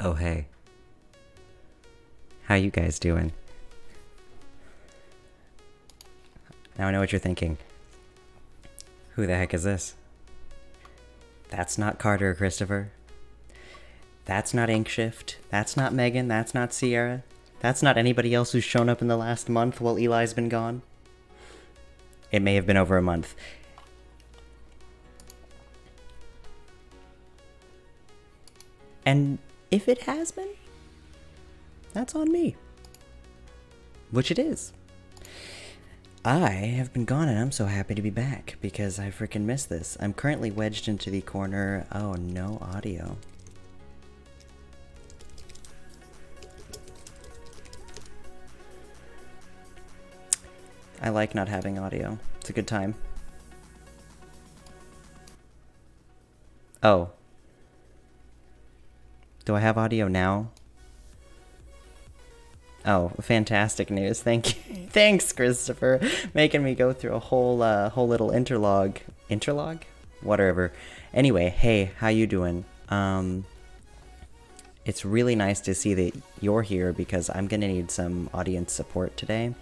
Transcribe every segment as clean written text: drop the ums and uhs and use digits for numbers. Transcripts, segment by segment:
Oh hey, how you guys doing? Now I know what you're thinking. Who the heck is this? That's not Carter or Christopher. That's not Inkshift. That's not Megan. That's not Sierra. That's not anybody else who's shown up in the last month while Eli's been gone. It may have been over a month. And if it has been, that's on me. Which it is. I have been gone and I'm so happy to be back because I freaking missed this. I'm currently wedged into the corner. Oh, no audio. I like not having audio. It's a good time. Oh. Do I have audio now? Oh, fantastic news. Thank you. Thanks, Christopher. Making me go through a whole little interlog. Interlog? Whatever. Anyway, hey, how you doing? It's really nice to see that you're here because I'm gonna need some audience support today.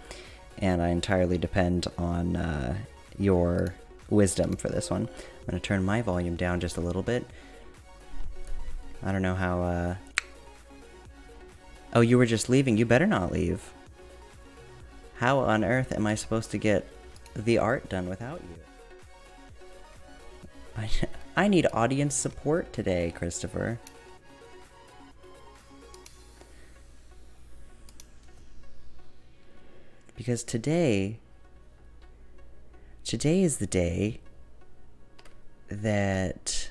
And I entirely depend on your wisdom for this one. I'm gonna turn my volume down just a little bit. I don't know how, Oh, you were just leaving. You better not leave. How on earth am I supposed to get the art done without you? I need audience support today, Christopher. Because today is the day that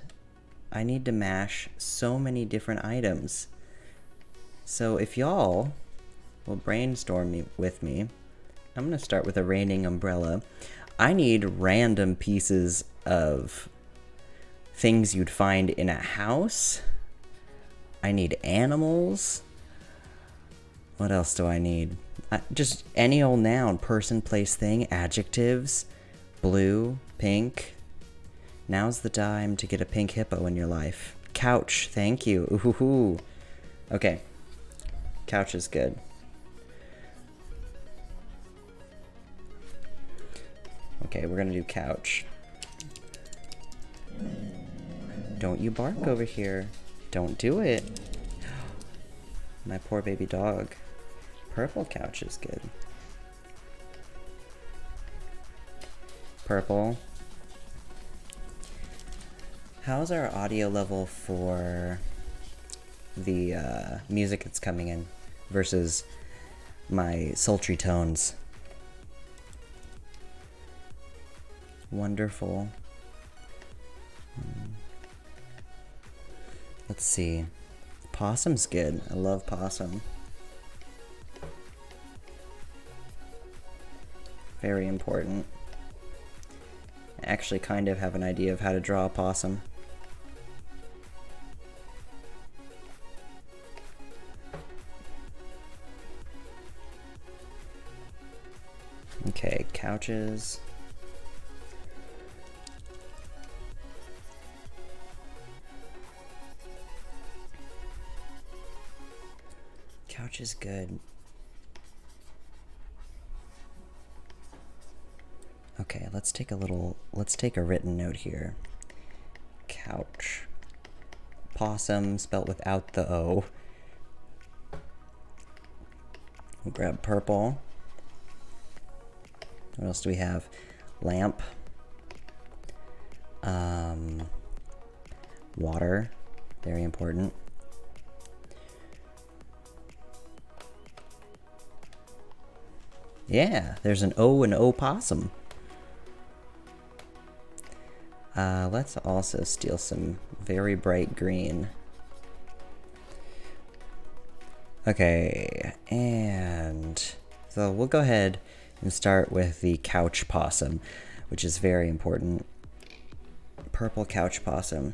I need to mash so many different items. So if y'all will brainstorm with me, I'm gonna start with a raining umbrella. I need random pieces of things you'd find in a house. I need animals. What else do I need? Just any old noun, person, place, thing, adjectives, blue, pink. Now's the time to get a pink hippo in your life. Couch, thank you. Ooh. Okay, couch is good. Okay, we're gonna do couch. Don't you bark over here. Don't do it. My poor baby dog. Purple couch is good. Purple. How's our audio level for the music that's coming in versus my sultry tones? Wonderful. Let's see. Possum's good. I love possum. Very important. I actually kind of have an idea of how to draw a possum. Okay, couches. Couch is good. Okay, let's take a written note here. Couch. Possum, spelt without the O. We'll grab purple. What else do we have? Lamp. Water. Very important. Yeah, there's an O in opossum. Let's also steal some very bright green. Okay, and so we'll go ahead and start with the couch possum, which is very important. Purple couch possum.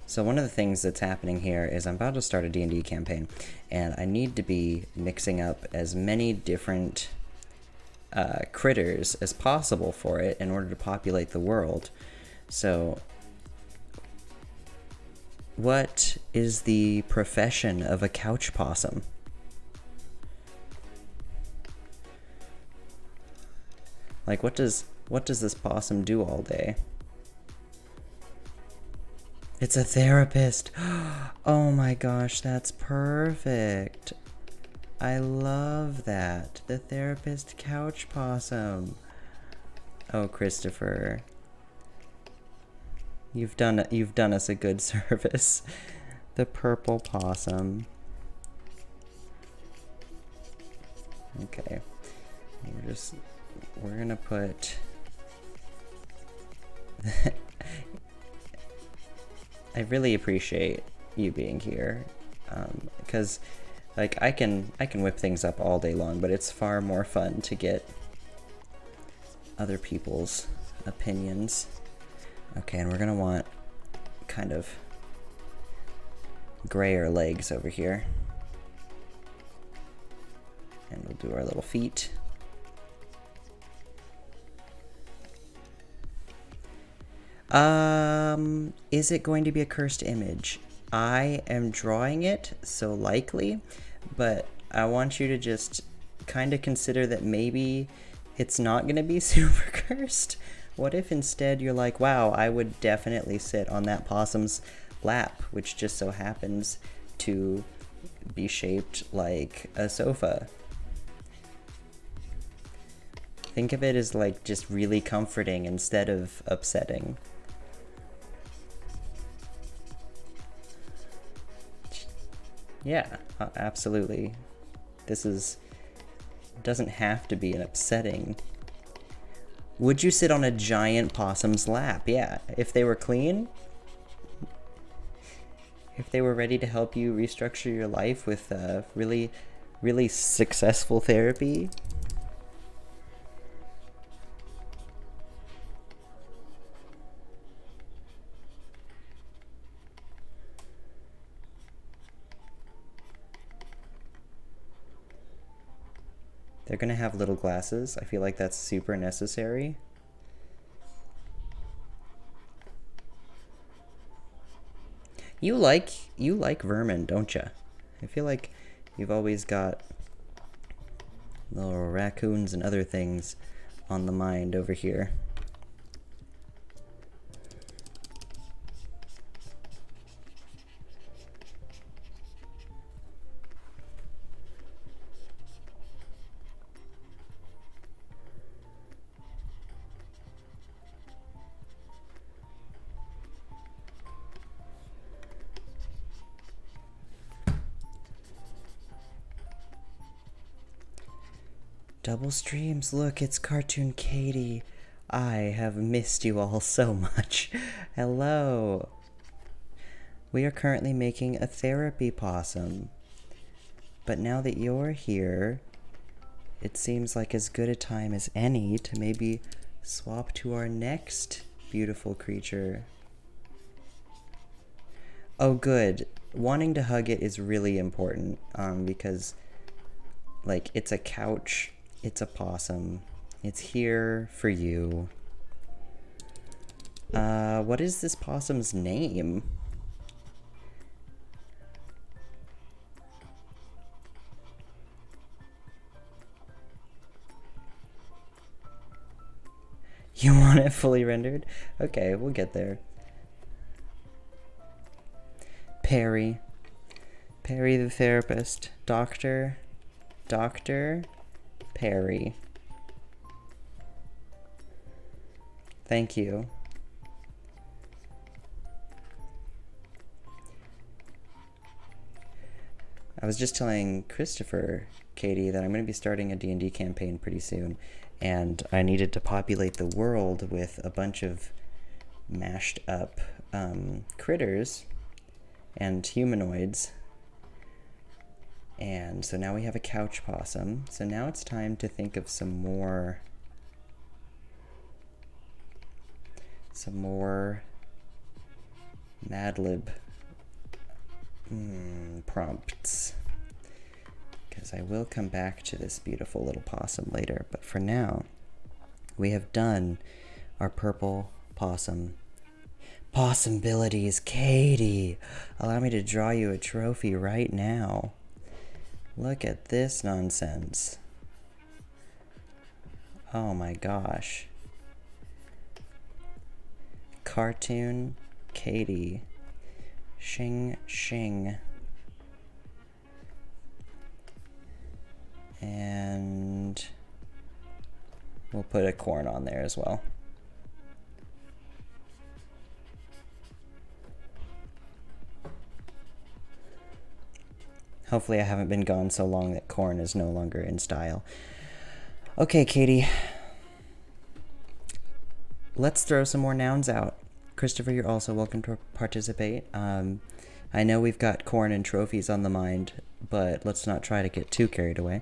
So one of the things that's happening here is I'm about to start a D&D campaign, and I need to be mixing up as many different critters as possible for it in order to populate the world. So what is the profession of a couch possum? Like, what does this possum do all day? It's a therapist. Oh my gosh, that's perfect. I love that. The therapist couch possum. Oh, Christopher. You've done us a good service. The purple possum. Okay. We're gonna put I really appreciate you being here, because like I can whip things up all day long, but it's far more fun to get other people's opinions. Okay, and we're gonna want kind of grayer legs over here, and we'll do our little feet. Is it going to be a cursed image? I am drawing it, so likely, but I want you to just kind of consider that maybe it's not going to be super cursed. What if instead you're like, wow, I would definitely sit on that possum's lap, which just so happens to be shaped like a sofa. Think of it as like just really comforting instead of upsetting. Yeah, absolutely. Doesn't have to be an upsetting. Would you sit on a giant possum's lap? Yeah, if they were clean, if they were ready to help you restructure your life with really, really successful therapy. They're gonna have little glasses. I feel like that's super necessary. You like vermin, don't you? I feel like you've always got little raccoons and other things on the mind over here. Double streams, look, it's Cartoon Katie. I have missed you all so much. Hello. We are currently making a therapy possum. But now that you're here, it seems like as good a time as any to maybe swap to our next beautiful creature. Oh, good. Wanting to hug it is really important, because, like, it's a couch. It's a possum. It's here for you. What is this possum's name? You want it fully rendered? Okay, we'll get there. Perry. Perry the therapist. Dr. Perry. Thank you. I was just telling Christopher, Katie, that I'm going to be starting a D&D campaign pretty soon, and I needed to populate the world with a bunch of mashed up critters and humanoids. And so now we have a couch possum. So now it's time to think of some more Mad Lib prompts. Because I will come back to this beautiful little possum later. But for now, we have done our purple possum. possibilities. Katie, allow me to draw you a trophy right now. Look at this nonsense. Oh my gosh. Cartoon Katie. Shing shing. And we'll put a corn on there as well. Hopefully I haven't been gone so long that corn is no longer in style. Okay, Katie. Let's throw some more nouns out. Christopher, you're also welcome to participate. I know we've got corn and trophies on the mind, but let's not try to get too carried away.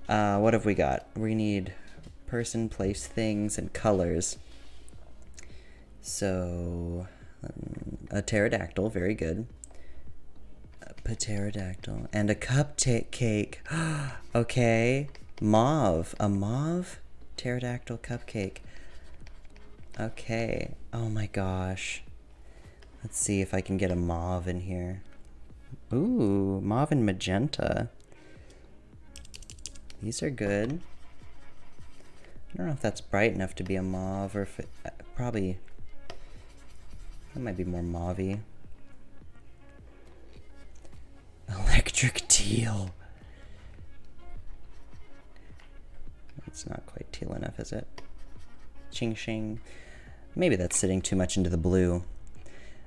What have we got? We need person, place, things, and colors. So, a pterodactyl, very good. A pterodactyl. And a cupcake. Okay. Mauve. A mauve pterodactyl cupcake. Okay. Oh my gosh. Let's see if I can get a mauve in here. Ooh, mauve and magenta. These are good. I don't know if that's bright enough to be a mauve, or if it, probably, that might be more mauve-y. Electric teal. It's not quite teal enough, is it? Ching shing. Maybe that's sitting too much into the blue.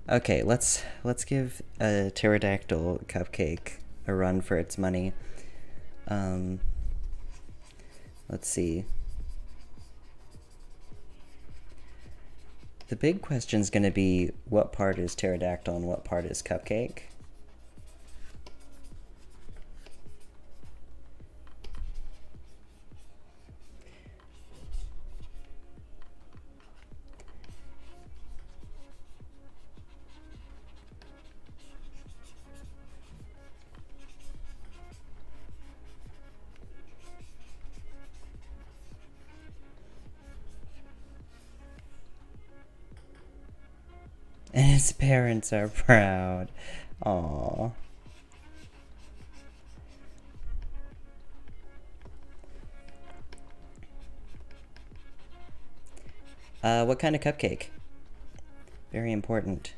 Okay, let's give a pterodactyl cupcake a run for its money. Let's see. The big question is going to be what part is pterodactyl and what part is cupcake. And his parents are proud. Aww. What kind of cupcake? Very important.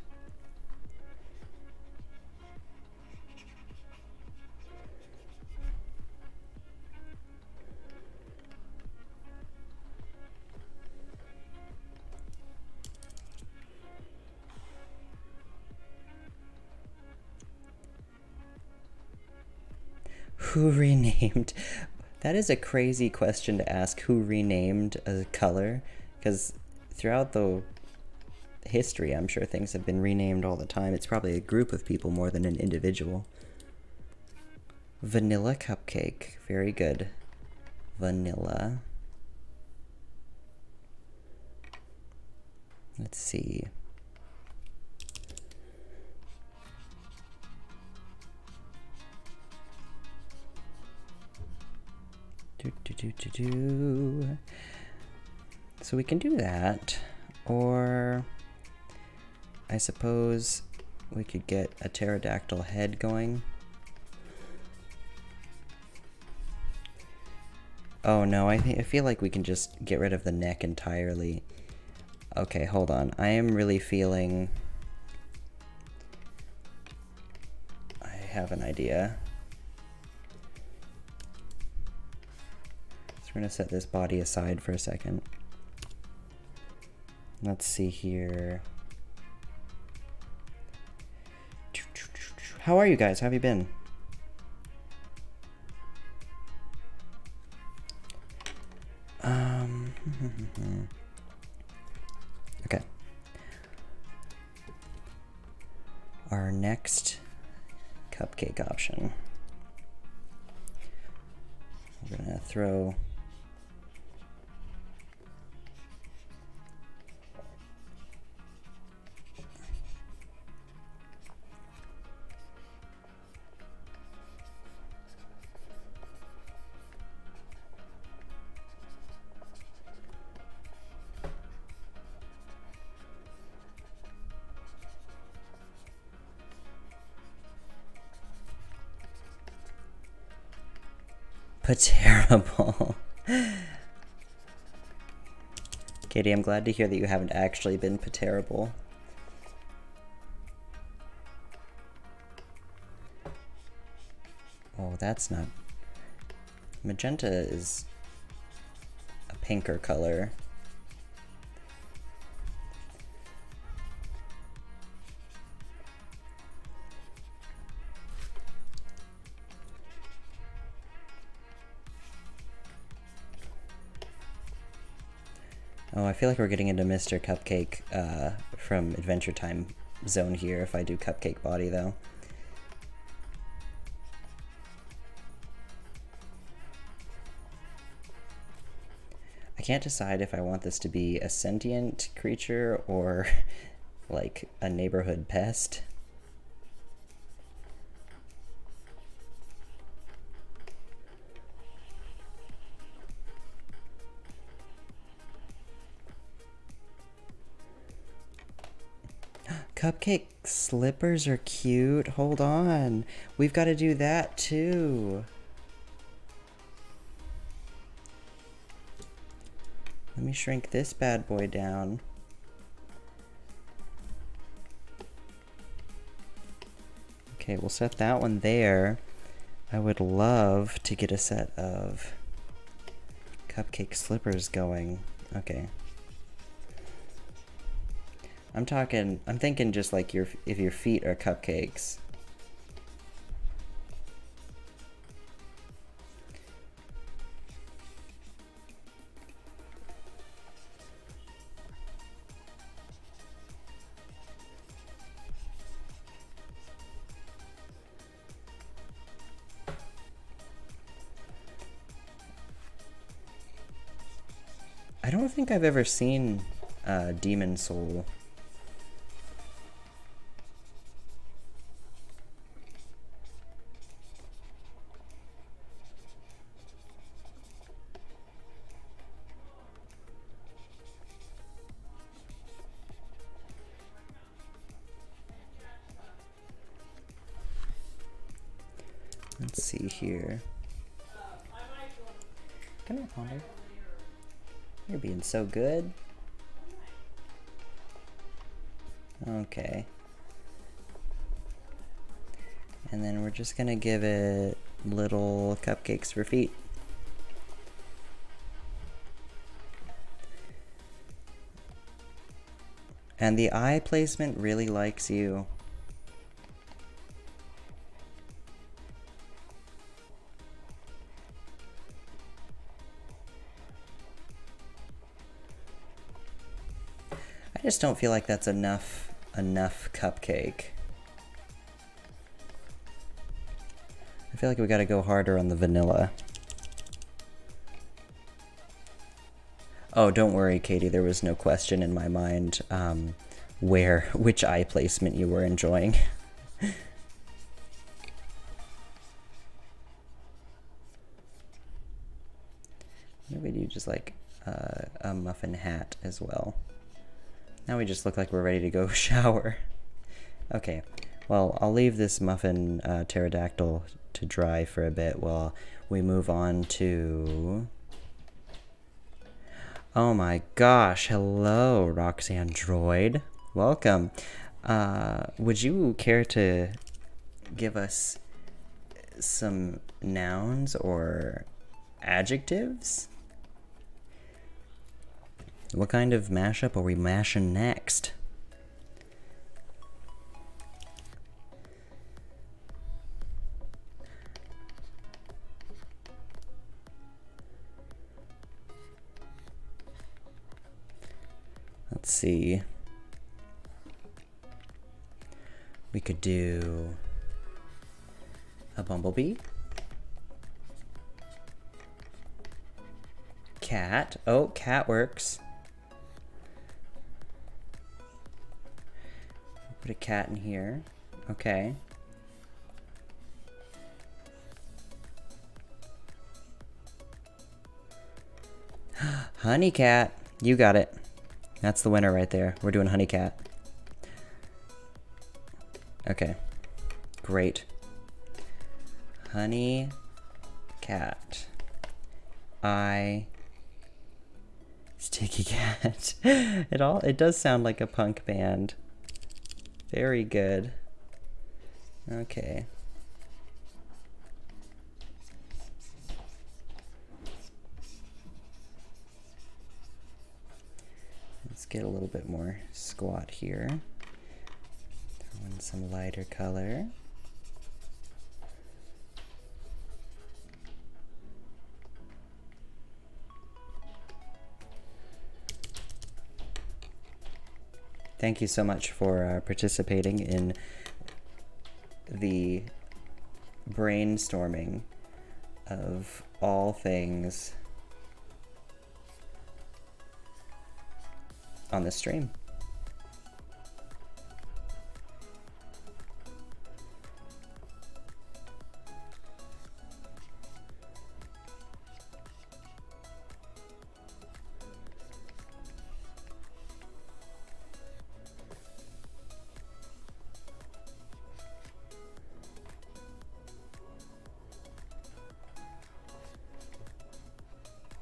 Who renamed? That is a crazy question to ask, who renamed a color, because throughout the history, I'm sure things have been renamed all the time. It's probably a group of people more than an individual. Vanilla cupcake, very good. Vanilla. Let's see. So we can do that, or I suppose we could get a pterodactyl head going. Oh no, I feel like we can just get rid of the neck entirely. Okay, hold on. I am really feeling... I have an idea. We're going to set this body aside for a second. Let's see here. How are you guys? How have you been? Okay. Our next cupcake option. We're going to throw... Terrible. Katie, I'm glad to hear that you haven't actually been terrible. Oh, that's not... Magenta is a pinker color. Oh, I feel like we're getting into Mr. Cupcake from Adventure Time zone here if I do Cupcake Body, though. I can't decide if I want this to be a sentient creature or like a neighborhood pest. Cupcake slippers are cute. Hold on. We've got to do that too. Let me shrink this bad boy down. Okay, we'll set that one there. I would love to get a set of cupcake slippers going. Okay. I'm thinking just like if your feet are cupcakes. I don't think I've ever seen Demon Soul. Let's see here. Come here, Ponder. You're being so good. Okay. And then we're just gonna give it little cupcakes for feet. And the eye placement really likes you. I just don't feel like that's enough cupcake. I feel like we gotta go harder on the vanilla. Oh, don't worry, Katie, there was no question in my mind which eye placement you were enjoying. Maybe do just like a muffin hat as well. Now we just look like we're ready to go shower. Okay, well, I'll leave this muffin pterodactyl to dry for a bit while we move on to... Oh my gosh, hello, Roxanne Droid. Welcome. Would you care to give us some nouns or adjectives? What kind of mashup are we mashing next? Let's see. We could do a bumblebee. Cat. Oh, cat works. Put a cat in here. Okay. Honey cat. You got it. That's the winner right there. We're doing honey cat. Okay. Great. Honey cat. I Sticky Cat. It does sound like a punk band. Very good. Okay. Let's get a little bit more squat here. Throw in some lighter color. Thank you so much for participating in the brainstorming of all things on the stream.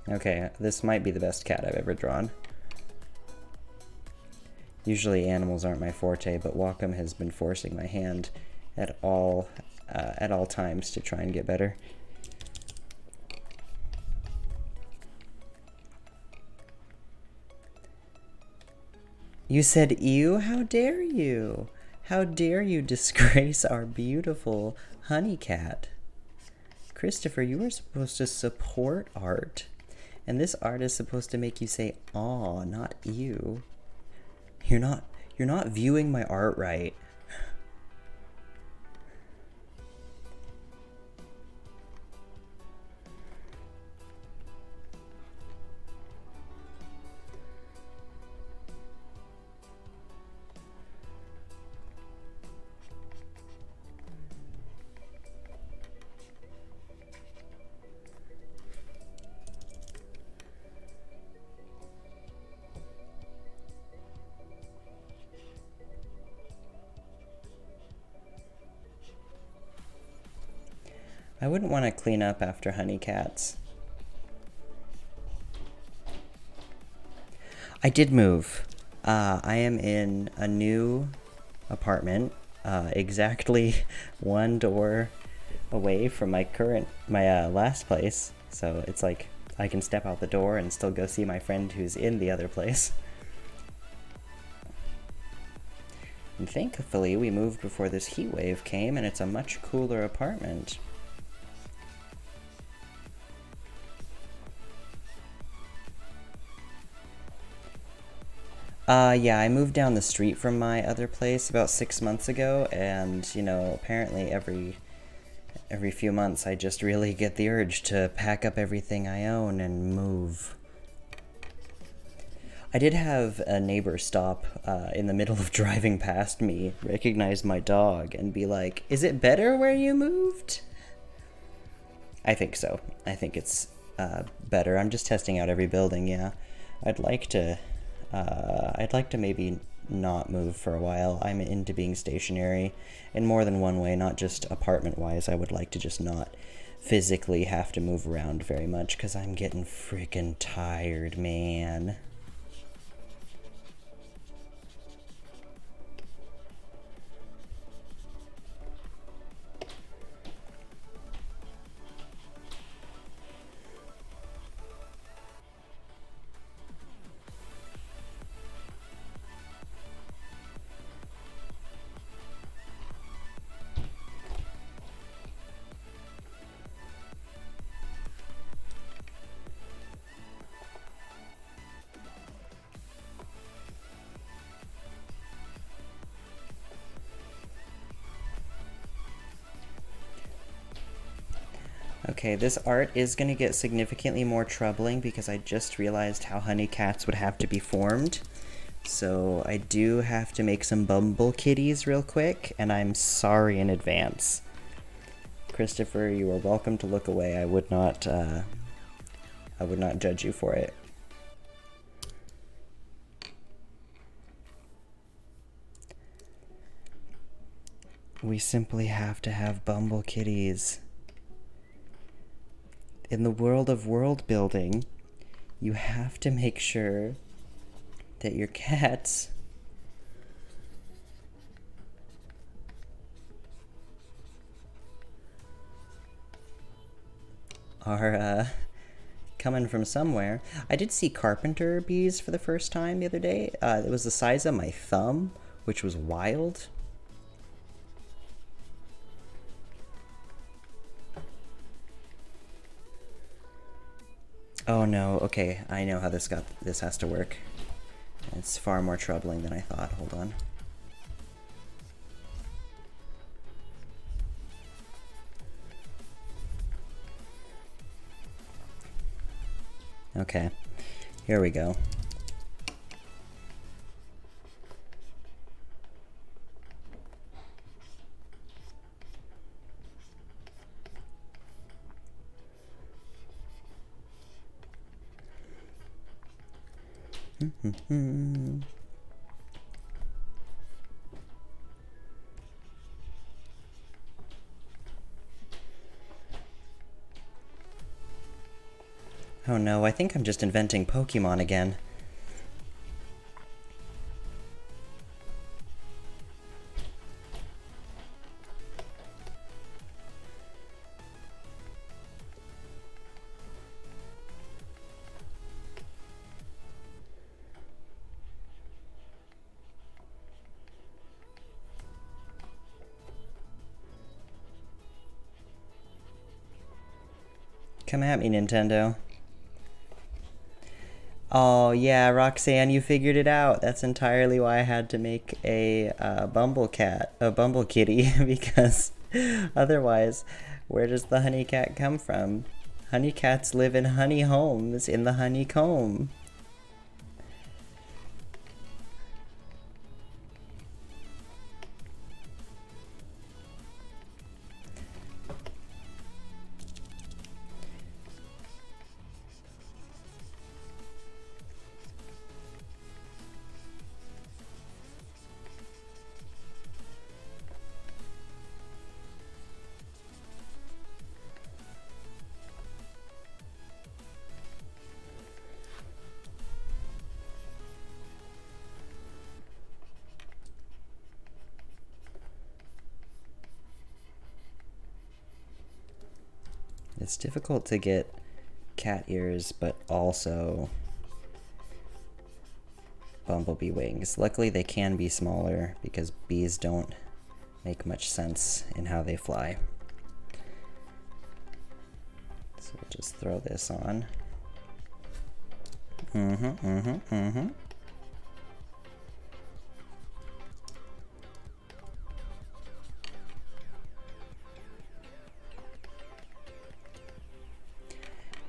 Okay, this might be the best cat I've ever drawn. Usually animals aren't my forte, but Wacom has been forcing my hand at all times to try and get better. You said ew? How dare you? How dare you disgrace our beautiful honey cat? Christopher, you were supposed to support art. And this art is supposed to make you say aw, not ew. You're not viewing my art right. I wouldn't want to clean up after honey cats. I did move. I am in a new apartment, exactly one door away from my last place. So it's like I can step out the door and still go see my friend who's in the other place. And thankfully we moved before this heat wave came, and it's a much cooler apartment. Yeah, I moved down the street from my other place about 6 months ago, and, you know, apparently every few months I just really get the urge to pack up everything I own and move. I did have a neighbor stop in the middle of driving past me, recognize my dog, and be like, "Is it better where you moved?" I think so. I think it's better. I'm just testing out every building, yeah. I'd like to maybe not move for a while. I'm into being stationary in more than one way, not just apartment-wise. I would like to just not physically have to move around very much, because I'm getting freaking tired, man. Okay, this art is going to get significantly more troubling because I just realized how honey cats would have to be formed. So I do have to make some bumble kitties real quick, and I'm sorry in advance. Christopher, you are welcome to look away. I would not judge you for it. We simply have to have bumble kitties. in the world of world building, you have to make sure that your cats are coming from somewhere. I did see carpenter bees for the first time the other day. It was the size of my thumb, which was wild. Oh no, okay, I know how this has to work. It's far more troubling than I thought. Hold on. Okay, here we go. Oh no, I think I'm just inventing Pokemon again. Come at me, Nintendo. Oh yeah, Roxanne, you figured it out. That's entirely why I had to make a Bumble Kitty, because otherwise, where does the honey cat come from? Honey cats live in honey homes in the honeycomb. It's difficult to get cat ears, but also bumblebee wings. Luckily, they can be smaller because bees don't make much sense in how they fly. So we'll just throw this on.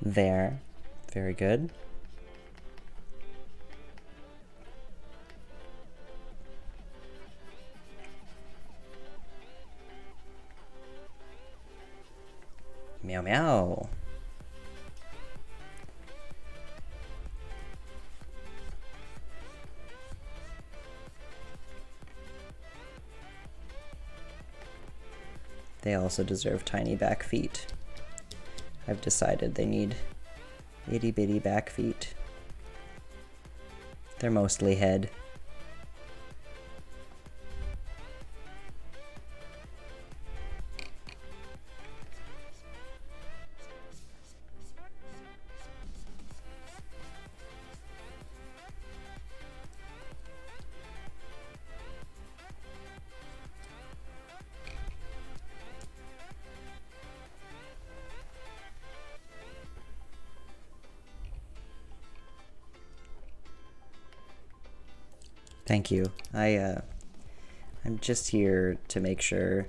There. Very good. Meow meow. They also deserve tiny back feet. I've decided they need itty bitty back feet. They're mostly head. Thank you. I'm just here to make sure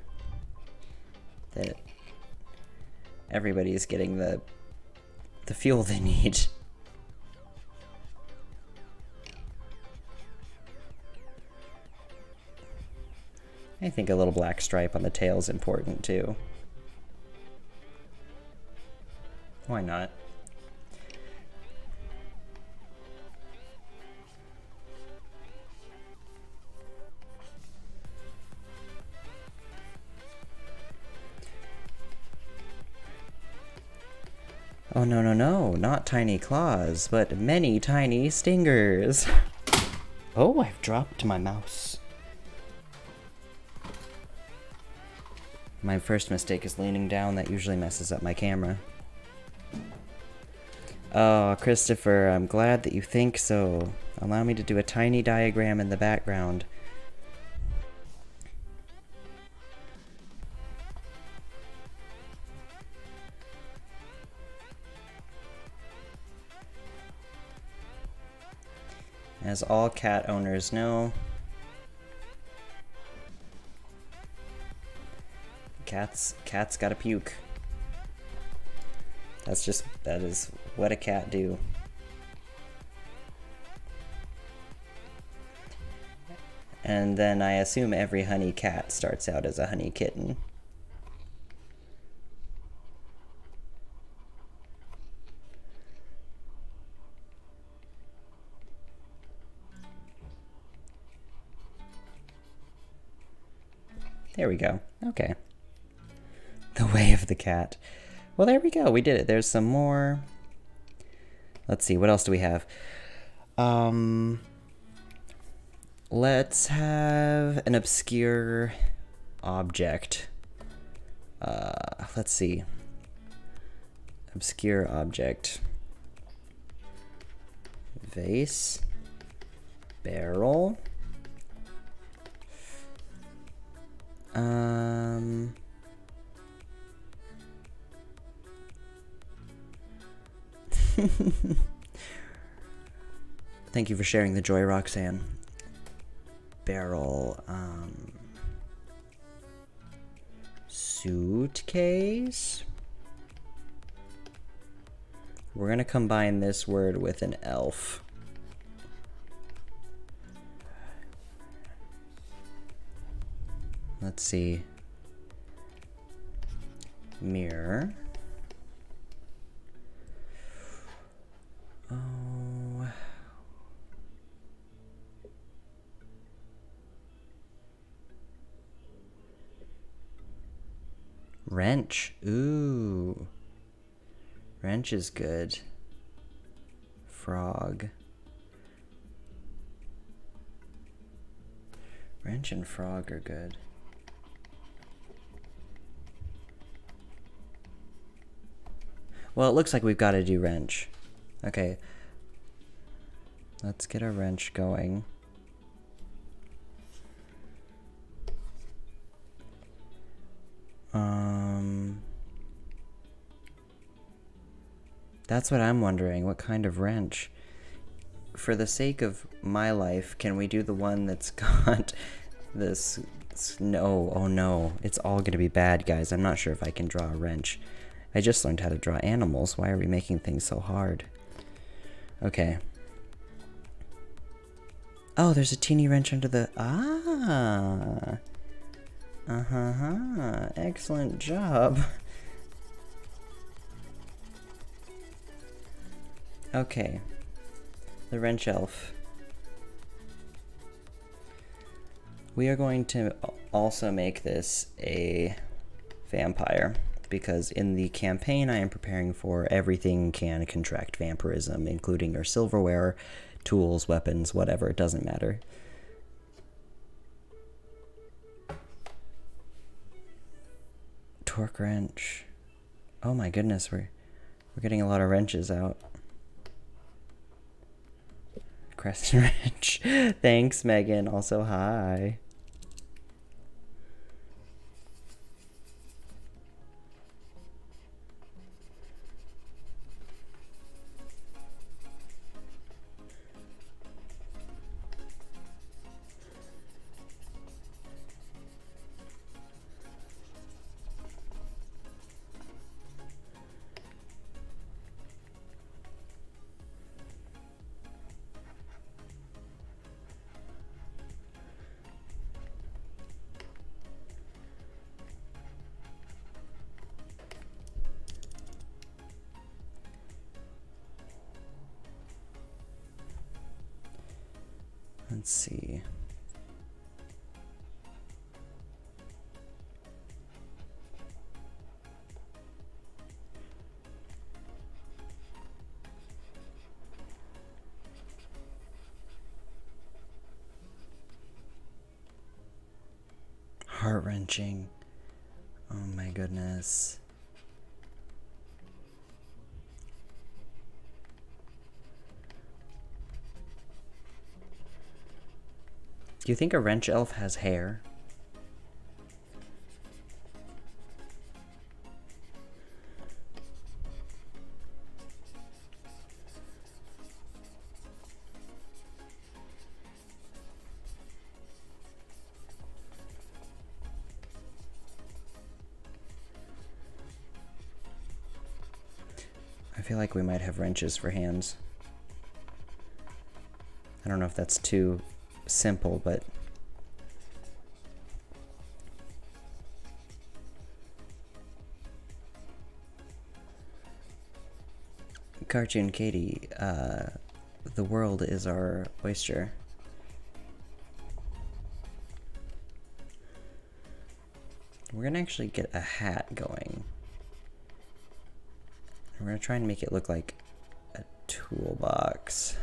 that everybody's getting the fuel they need. I think a little black stripe on the tail is important too. Why not? Oh no, no, no, not tiny claws, but many tiny stingers. Oh, I've dropped my mouse. My first mistake is leaning down. That usually messes up my camera. Oh, Christopher, I'm glad that you think so. Allow me to do a tiny diagram in the background. As all cat owners know, cats gotta puke. That is what a cat do. And then I assume every honey cat starts out as a honey kitten. There we go. Okay. The way of the cat. Well, there we go. We did it. There's some more. Let's see. What else do we have? Let's have an obscure object. Let's see. Obscure object. Vase. Barrel. Thank you for sharing the joy, Roxanne. Barrel, suitcase. We're gonna combine this word with an elf. Let's see. Mirror. Oh. Wrench. Ooh. Wrench is good. Frog. Wrench and frog are good. Well, it looks like we've got to do wrench. Okay. Let's get a wrench going. That's what I'm wondering. What kind of wrench? For the sake of my life, can we do the one that's got this? No, oh no. It's all gonna be bad, guys. I'm not sure if I can draw a wrench. I just learned how to draw animals. Why are we making things so hard? Okay. Oh, there's a teeny wrench under the... Ah! Uh-huh. Excellent job. Okay. The wrench elf. We are going to also make this a vampire, because in the campaign I am preparing for, everything can contract vampirism, including your silverware, tools, weapons, whatever, it doesn't matter. Torque wrench. Oh my goodness, we're getting a lot of wrenches out. Crescent wrench. Thanks, Megan. Also, hi. Let's see. wrenching. Oh my goodness. Do you think a wrench elf has hair? I feel like we might have wrenches for hands. I don't know if that's too simple, but Cartoon Katie, the world is our oyster. We're gonna actually get a hat going. We're gonna try and make it look like a toolbox.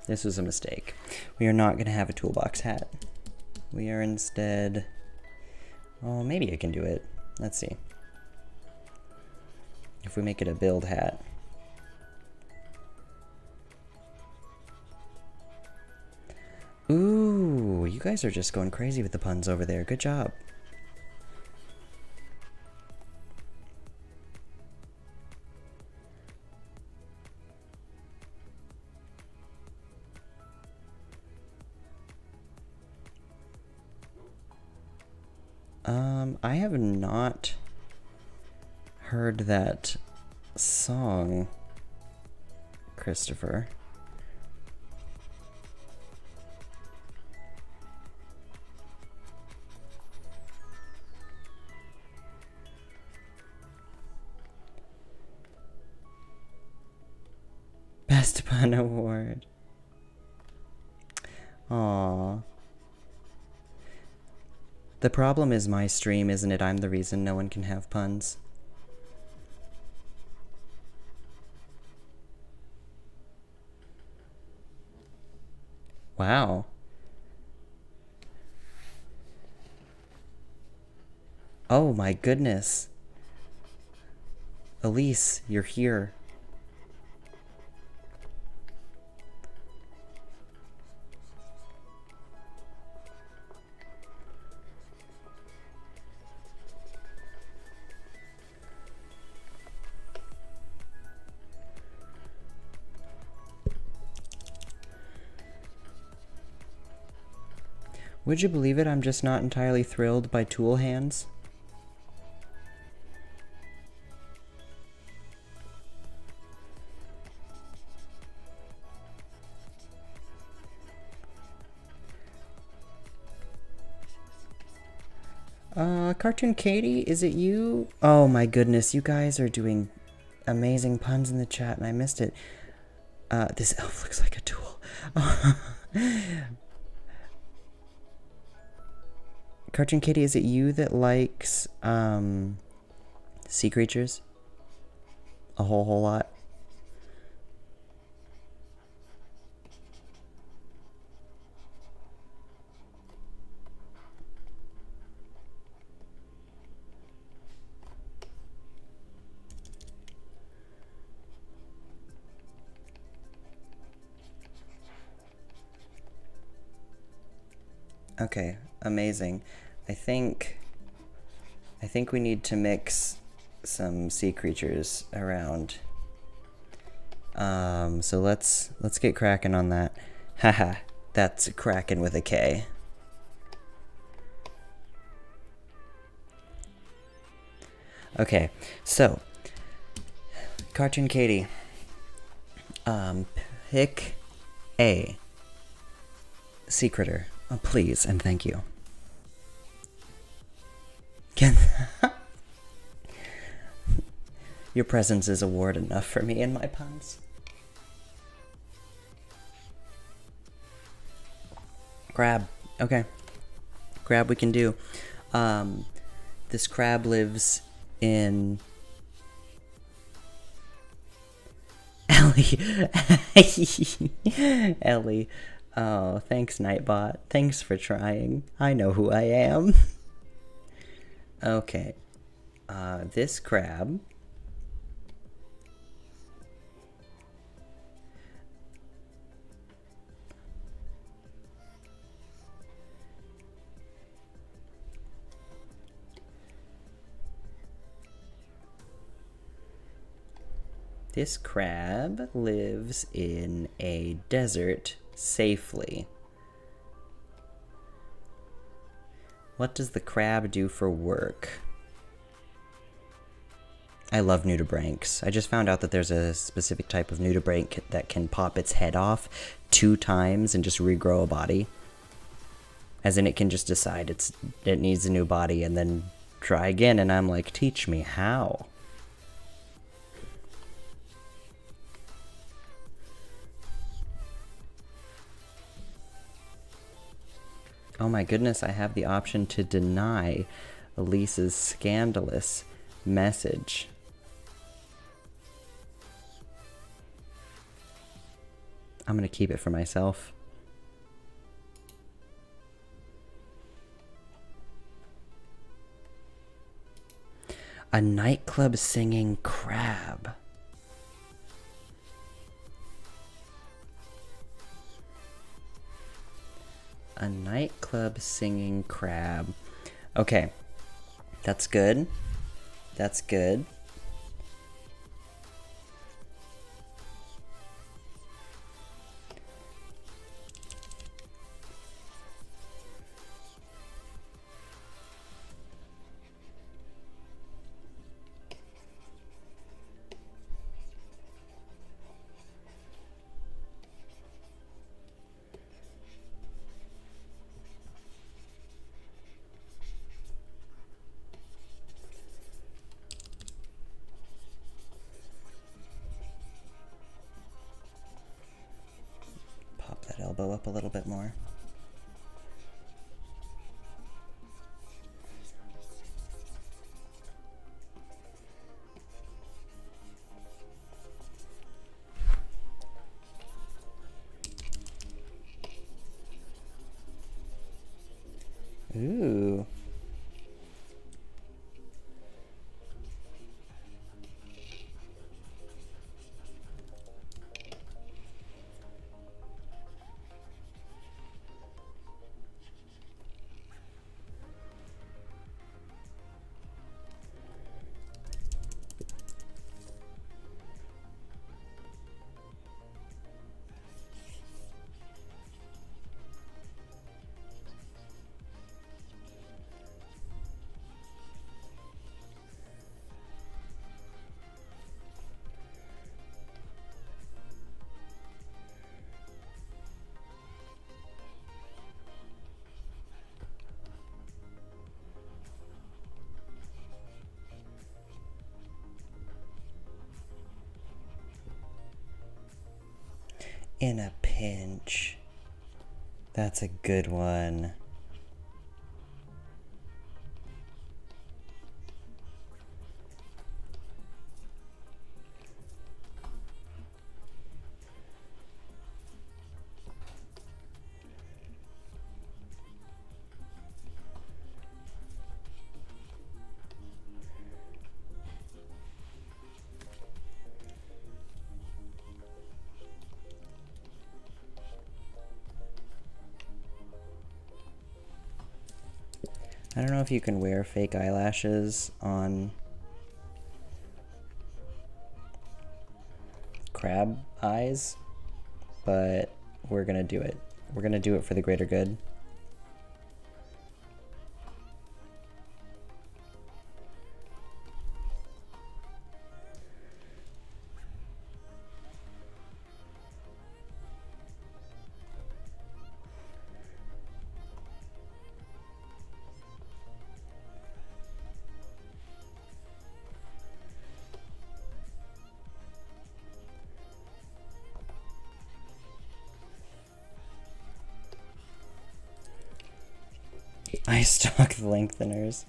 This was a mistake. We are not gonna have a toolbox hat. We are instead... Oh, maybe I can do it. Let's see. If we make it a build hat. Ooh, you guys are just going crazy with the puns over there. Good job. I have not heard that song, Christopher. Best Pun Award. Aww. The problem is my stream, isn't it? I'm the reason no one can have puns. Wow. Oh my goodness. Elise, you're here. Would you believe it? I'm just not entirely thrilled by tool hands. Cartoon Katie, is it you? Oh my goodness, you guys are doing amazing puns in the chat and I missed it. This elf looks like a tool. Cartoon Katie, is it you that likes sea creatures? A whole lot? Okay, amazing. I think we need to mix some sea creatures around. So let's get cracking on that. Haha, that's Kraken with a K. Okay, so Cartoon Katie, pick a sea critter. Oh, please and thank you. Your presence is award enough for me and my puns. Crab. Okay. Crab we can do. This crab lives in... Ellie, Ellie. Ellie. Oh, thanks, Nightbot. Thanks for trying. I know who I am. Okay. This crab. This crab lives in a desert safely. What does the crab do for work? I love nudibranchs. I just found out that there's a specific type of nudibranch that can pop its head off 2 times and just regrow a body. As in, it can just decide it needs a new body and then try again, and I'm like, teach me how. Oh my goodness, I have the option to deny Elise's scandalous message. I'm gonna keep it for myself. A nightclub singing crab. A nightclub singing crab. Okay. That's good. That's good. Elbow up a little bit more. Ooh. In a pinch. That's a good one. I don't know if you can wear fake eyelashes on crab eyes, but we're gonna do it. We're gonna do it for the greater good. Eye stalk lengtheners.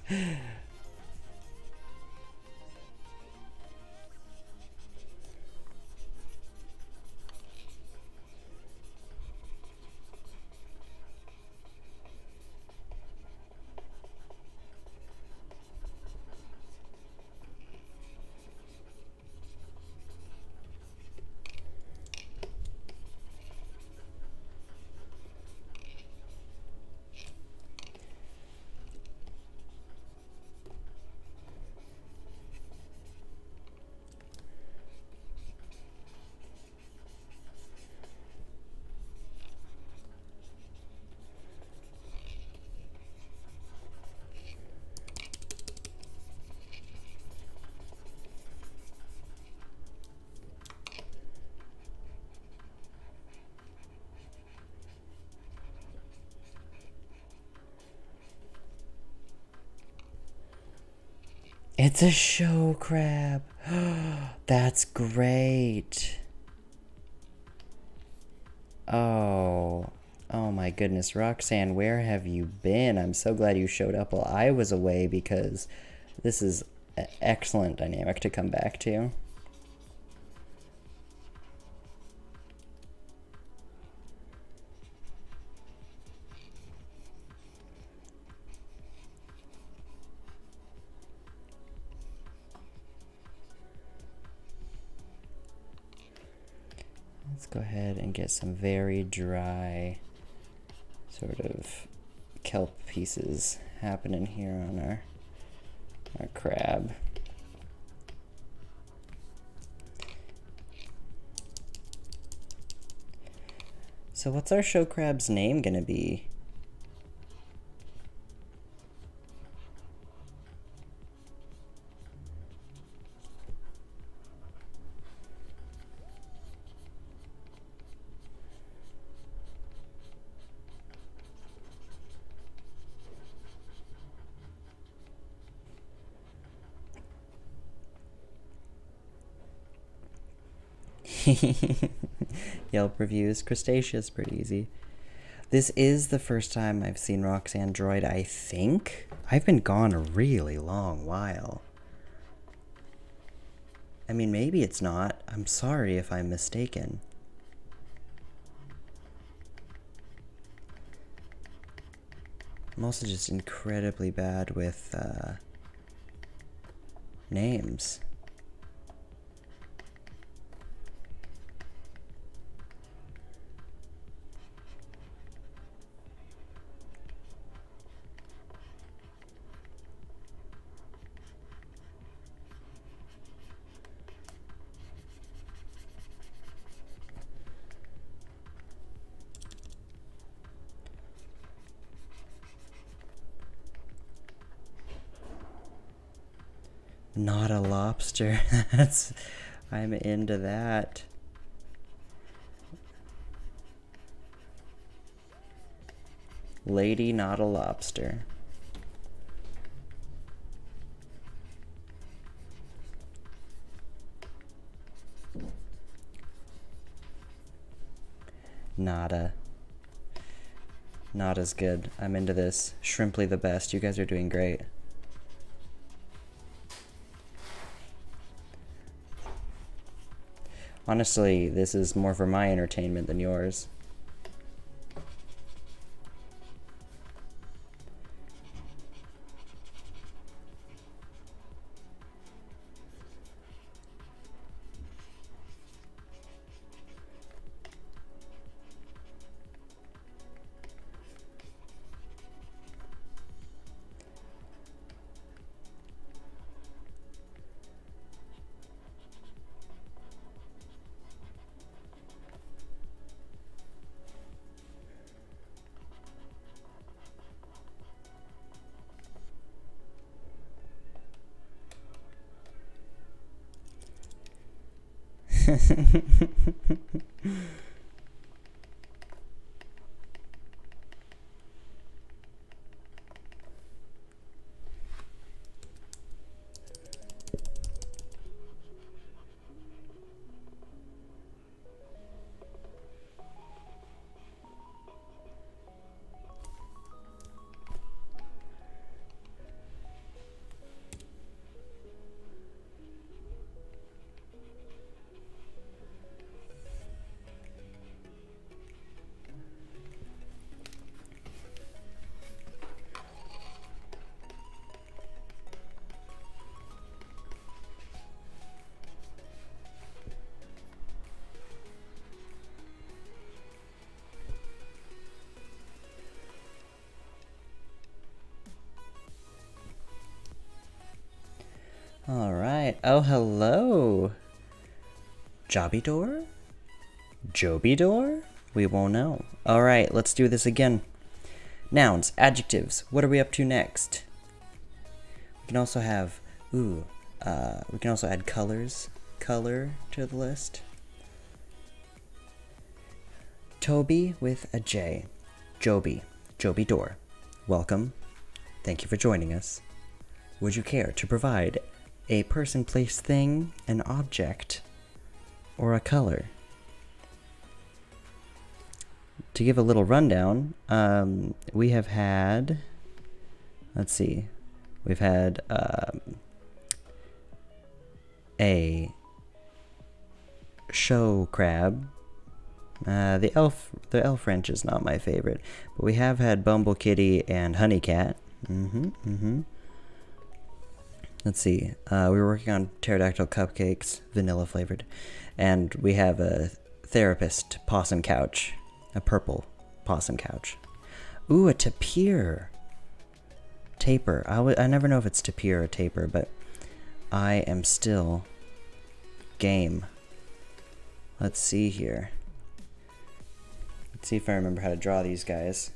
It's a show crab. That's great. Oh. Oh my goodness, Roxanne, where have you been? I'm so glad you showed up while I was away because this is an excellent dynamic to come back to. Let's go ahead and get some very dry sort of kelp pieces happening here on our crab. So what's our show crab's name gonna be? Yelp reviews, Crustaceous, pretty easy. This is the first time I've seen Roxanne Droid, I think. I've been gone a really long while. I mean, maybe it's not. I'm sorry if I'm mistaken. I'm also just incredibly bad with names. Not a lobster. I'm into that. Lady, not a lobster. Nada. Not as good. I'm into this. Shrimply the best. You guys are doing great. Honestly, this is more for my entertainment than yours. All right. Oh, hello. Jobidor? Jobidor? We won't know. All right, let's do this again. Nouns, adjectives. What are we up to next? We can also have, we can also add colors. Color to the list. Toby with a J. Joby. Jobidor. Welcome. Thank you for joining us. Would you care to provide a person, place, thing, an object, or a color? To give a little rundown, we have had, let's see, we've had a show crab. The elf wrench is not my favorite, but we have had Bumble Kitty and Honeycat. Let's see. We were working on pterodactyl cupcakes, vanilla flavored, and we have a therapist possum couch, a purple possum couch. Ooh, a tapir. Taper. I never know if it's tapir or taper, but I am still game. Let's see here. Let's see if I remember how to draw these guys.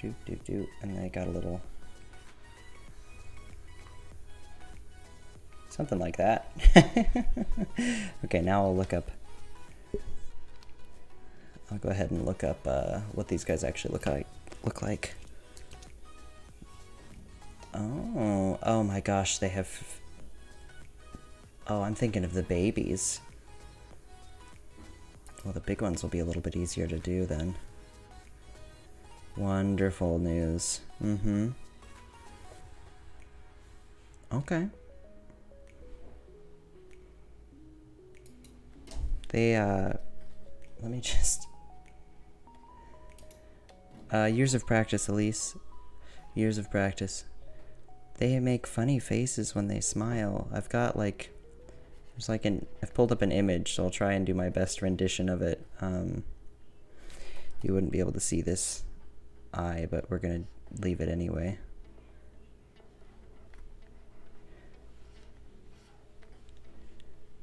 And they got a little... something like that. Okay, now I'll look up... I'll go ahead and look up what these guys actually look like. Oh my gosh, they have... Oh, I'm thinking of the babies. Well, the big ones will be a little bit easier to do then. Wonderful news. Okay. They, let me just... years of practice, Elise. Years of practice. They make funny faces when they smile. I've got, like... There's like I've pulled up an image, so I'll try and do my best rendition of it. You wouldn't be able to see this eye, but we're gonna leave it anyway.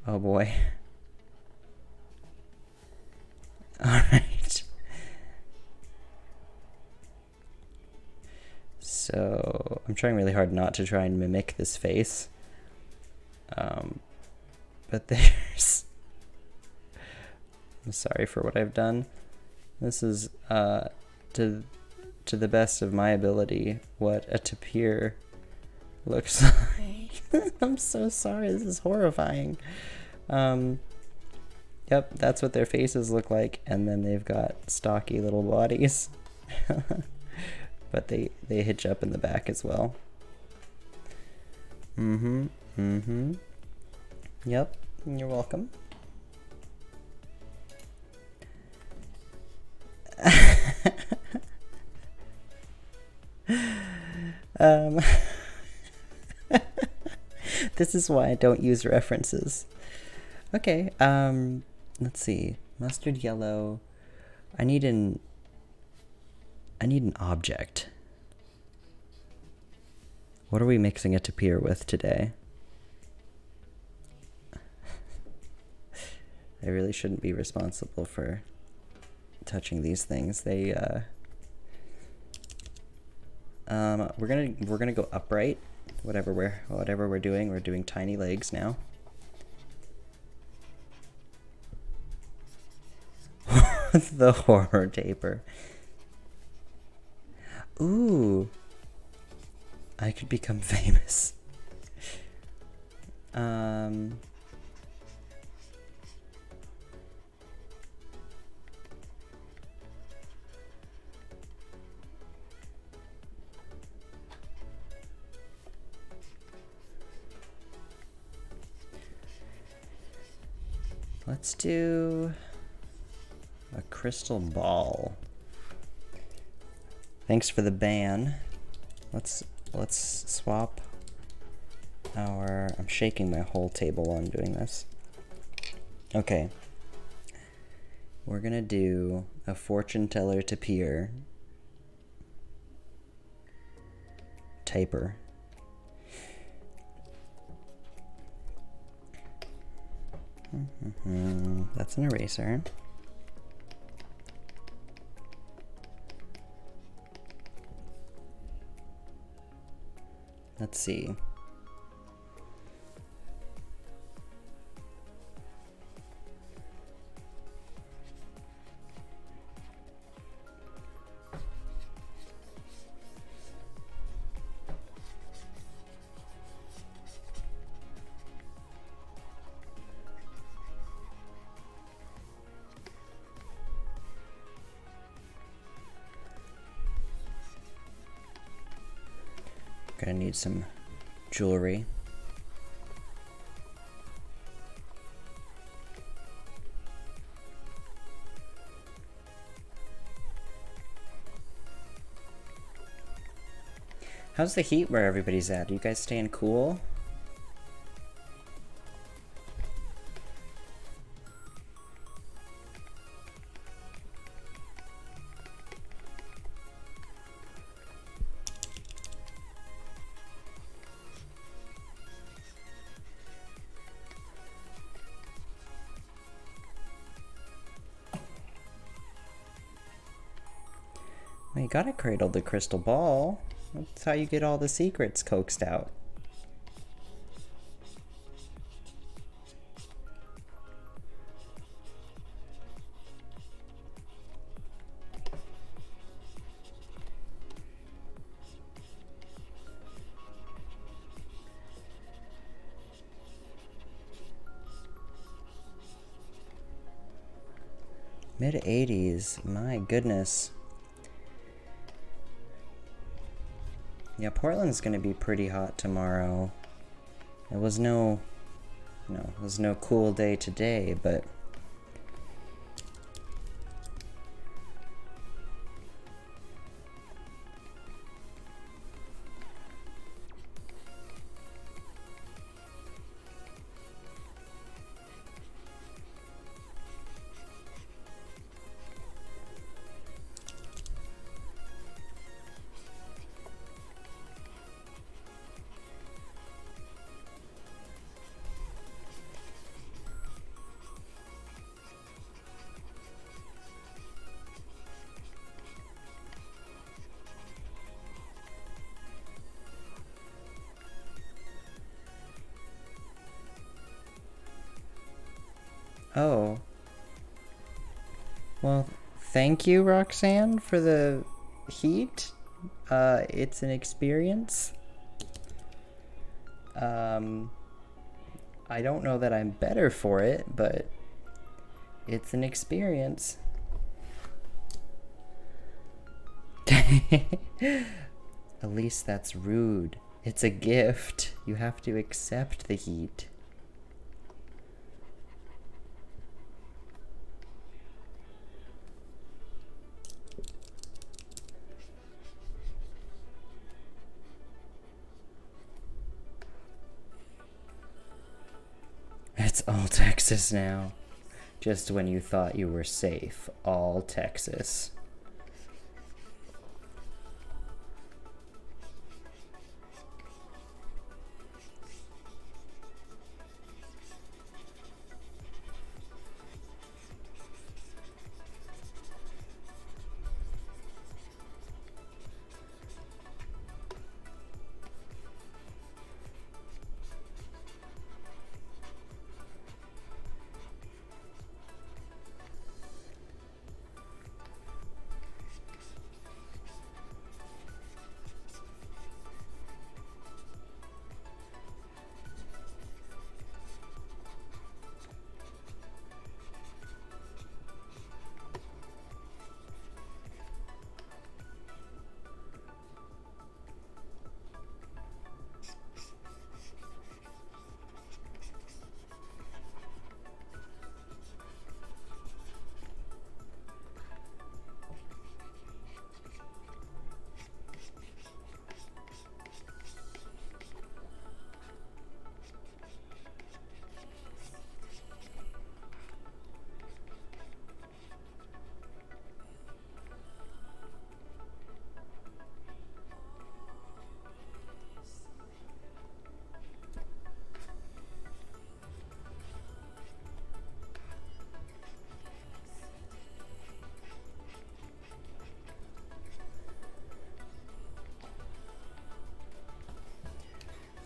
Oh boy. Alright. So, I'm trying really hard not to try and mimic this face. But there's... I'm sorry for what I've done. This is, to the best of my ability, what a tapir looks like. I'm so sorry, this is horrifying. Yep, that's what their faces look like, and then they've got stocky little bodies. But they hitch up in the back as well. Yep, you're welcome. This is why I don't use references. Okay, let's see. Mustard yellow. I need an object. What are we mixing a tapir with today? I really shouldn't be responsible for touching these things. They we're gonna go upright. Whatever we're doing, we're doing tiny legs now. The horror taper. Ooh, I could become famous. Let's do a crystal ball. Thanks for the ban. Let's swap our... I'm shaking my whole table while I'm doing this. Okay. We're gonna do a fortune teller tapir. Taper. That's an eraser. Let's see. Gonna need some jewelry. How's the heat where everybody's at? Are you guys staying cool? Well, you gotta cradle the crystal ball. That's how you get all the secrets coaxed out. Mid-80s, my goodness. Yeah, Portland's gonna be pretty hot tomorrow. It was no cool day today, but oh. Well, thank you, Roxanne, for the heat. It's an experience. I don't know that I'm better for it, but it's an experience. At least that's rude. It's a gift. You have to accept the heat. It's all Texas now. Just when you thought you were safe, all Texas.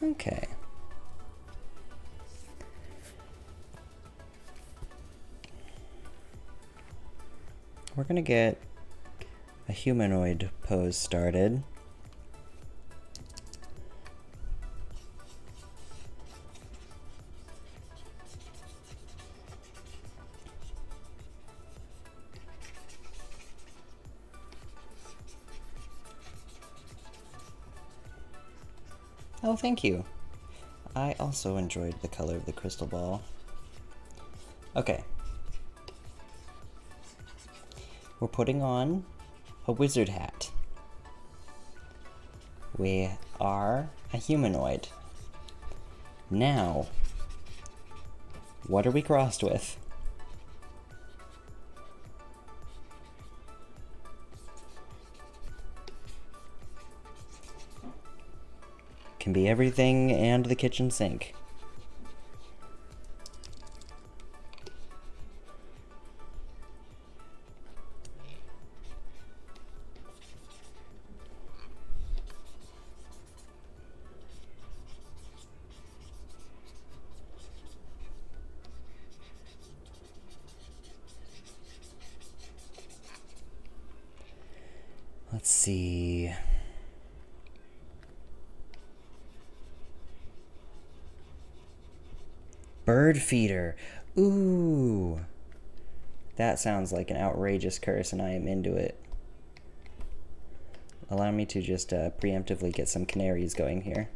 Okay. We're gonna get a humanoid pose started. Oh, thank you. I also enjoyed the color of the crystal ball. Okay. We're putting on a wizard hat. We are a humanoid. Now, what are we crossed with? Can be everything and the kitchen sink. Let's see. Bird feeder. Ooh. That sounds like an outrageous curse, and I am into it. Allow me to just preemptively get some canaries going here.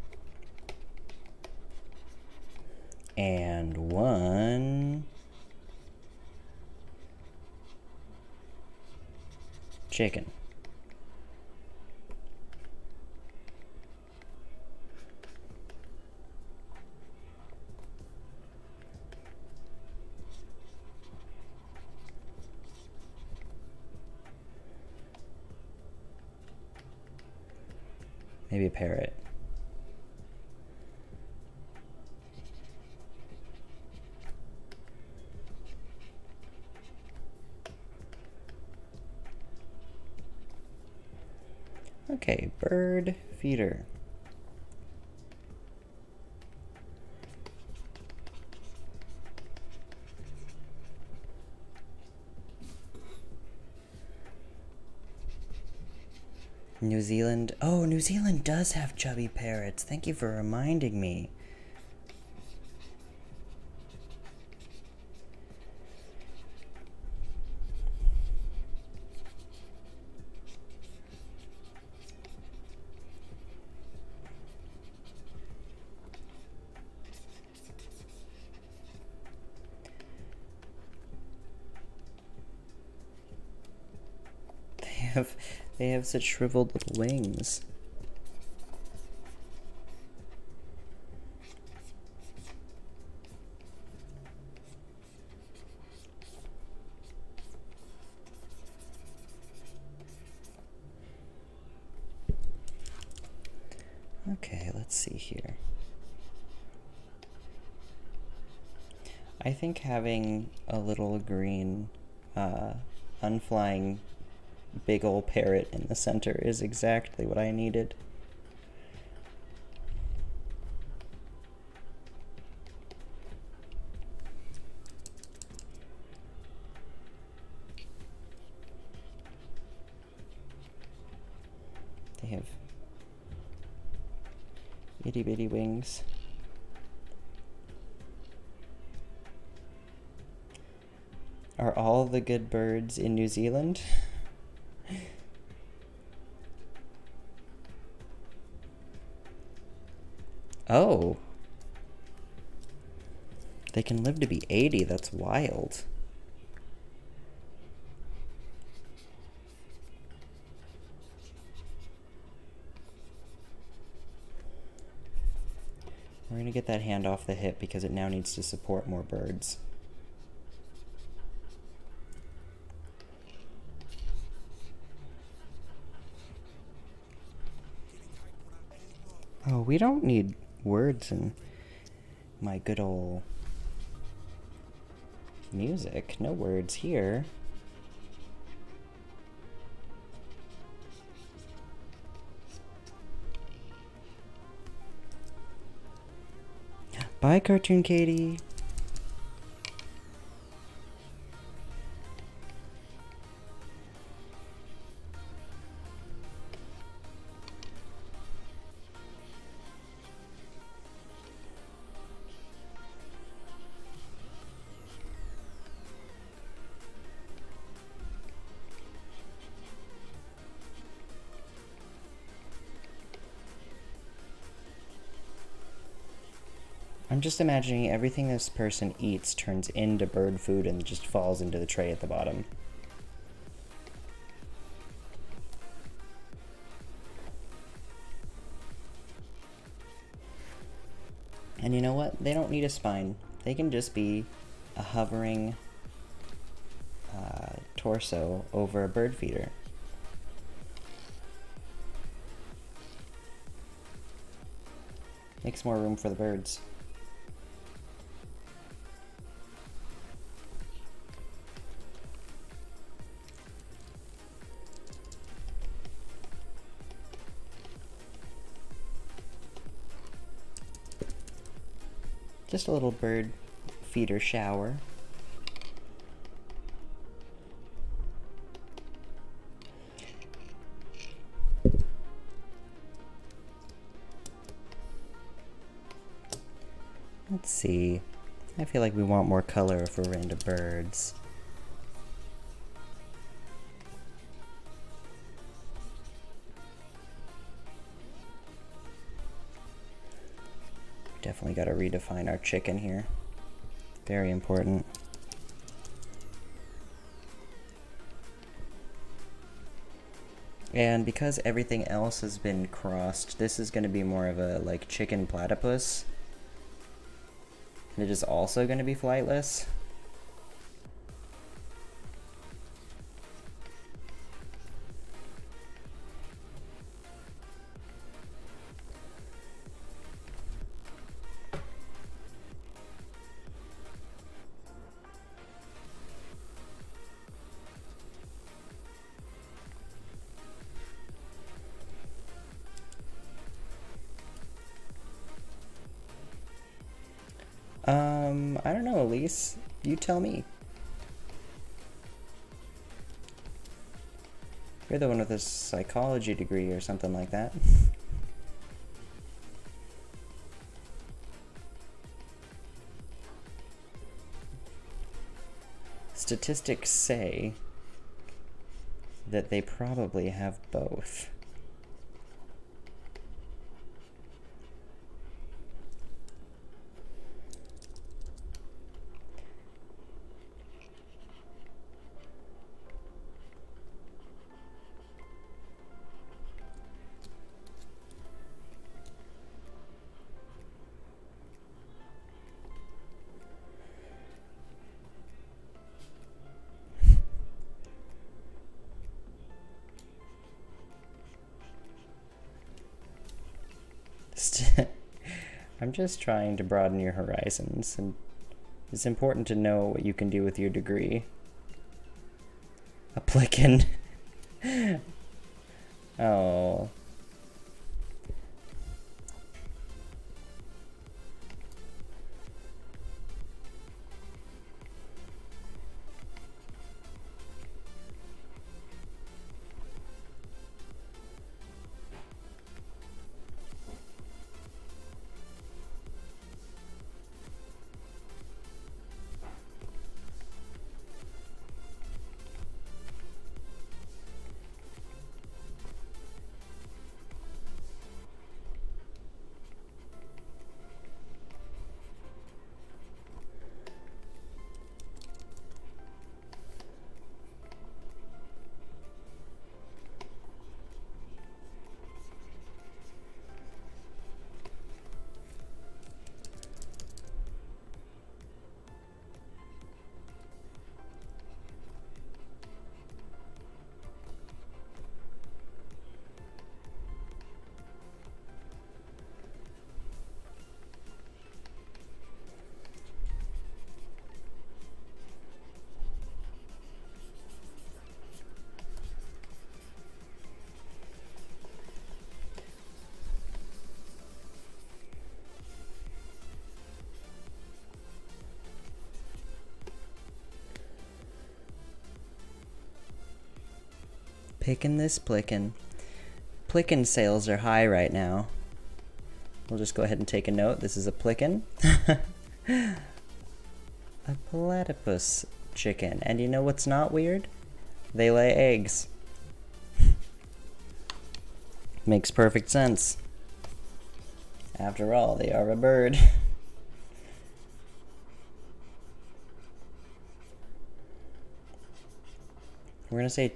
And one chicken. Maybe a parrot. Okay, bird feeder. New Zealand. Oh, New Zealand does have chubby parrots. Thank you for reminding me. They have such shriveled little wings. Okay, let's see here. I think having a little green unflying big ol' parrot in the center is exactly what I needed. They have itty bitty wings. Are all the good birds in New Zealand? Oh. They can live to be 80, that's wild. We're gonna get that hand off the hip because it now needs to support more birds. Oh, we don't need words in my good ol' music. No words here. Bye, Cartoon Katie. I'm just imagining everything this person eats turns into bird food and just falls into the tray at the bottom. And you know what? They don't need a spine. They can just be a hovering torso over a bird feeder. Makes more room for the birds. Just a little bird feeder shower. Let's see. I feel like we want more color if we're into birds. Definitely got to redefine our chicken here. Very important. And because everything else has been crossed, this is going to be more of a like chicken platypus. And it is also going to be flightless. I don't know, Elise. You tell me. You're the one with a psychology degree or something like that. Statistics say that they probably have both. I'm just trying to broaden your horizons, and it's important to know what you can do with your degree. A plickin'. Oh. Picking this plickin'. Plickin' sales are high right now. We'll just go ahead and take a note. This is a plickin'. A platypus chicken. And you know what's not weird? They lay eggs. Makes perfect sense. After all, they are a bird. We're going to say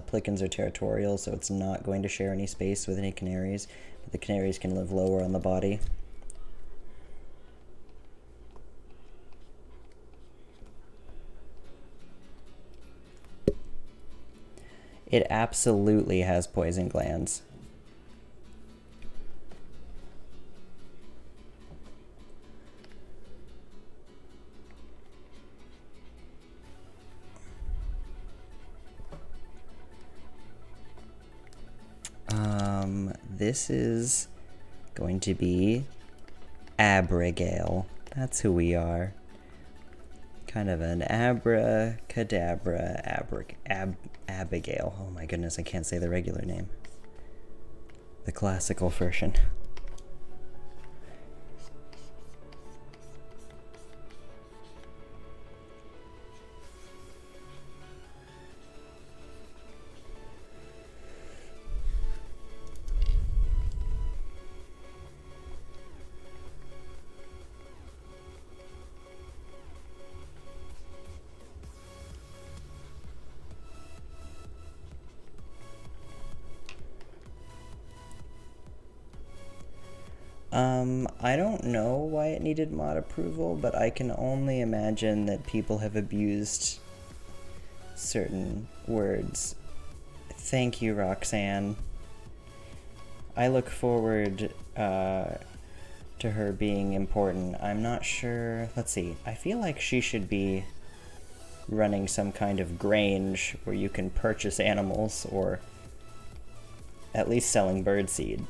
pelicans are territorial, so it's not going to share any space with any canaries. But the canaries can live lower on the body. It absolutely has poison glands. This is going to be Abigail. That's who we are. Kind of an abracadabra Abigail. Oh my goodness, I can't say the regular name. The classical version. I don't know why it needed mod approval, but I can only imagine that people have abused certain words. Thank you, Roxanne. I look forward to her being important. I'm not sure. Let's see. I feel like she should be running some kind of grange where you can purchase animals, or at least selling birdseed,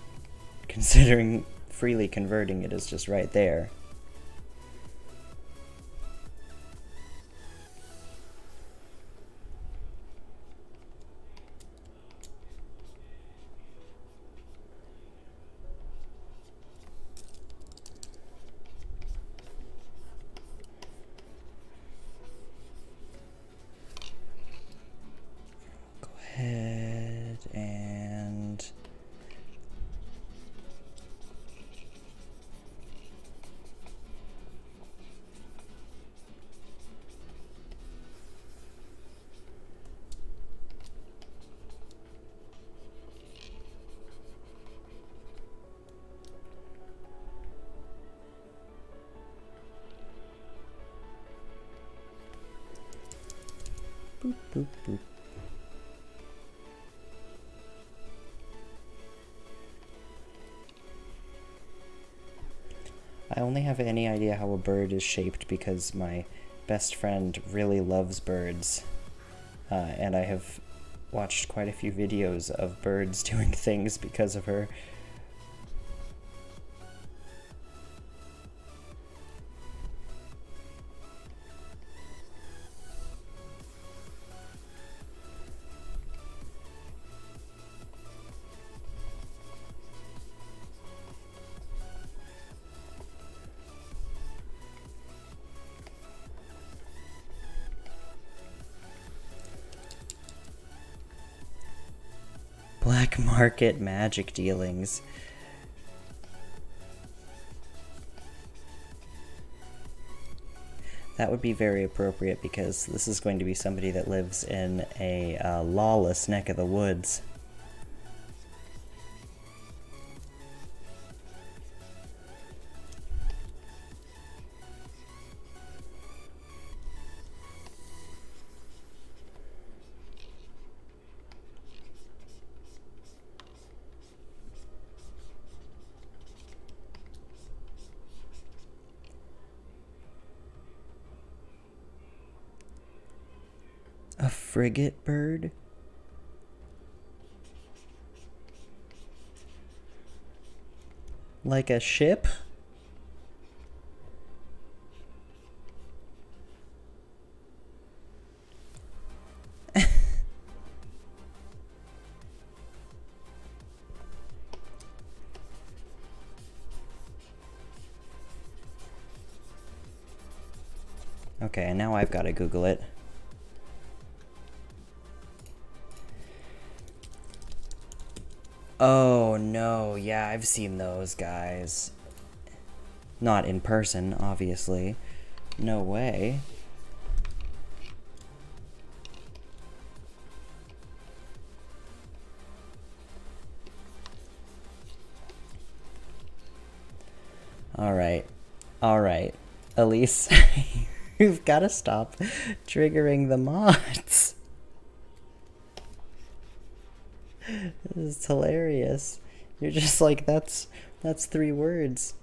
considering freely converting it is just right there. Go ahead and boop, boop, boop. I only have any idea how a bird is shaped because my best friend really loves birds, and I have watched quite a few videos of birds doing things because of her. Black market magic dealings. That would be very appropriate because this is going to be somebody that lives in a lawless neck of the woods. A frigate bird? Like a ship? Okay, and now I've got to Google it. Oh no, yeah, I've seen those guys. Not in person, obviously. No way. Alright. Alright. Elise, you've got to stop triggering the mods. This is hilarious. You're just like, that's 3 words.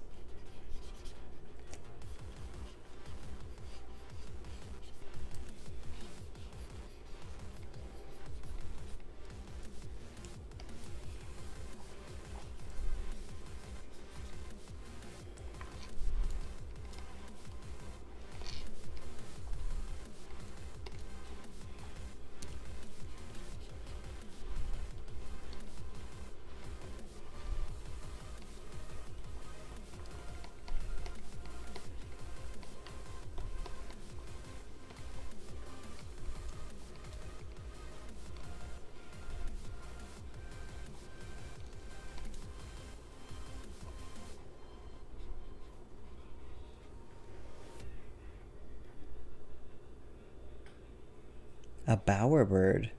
A bowerbird.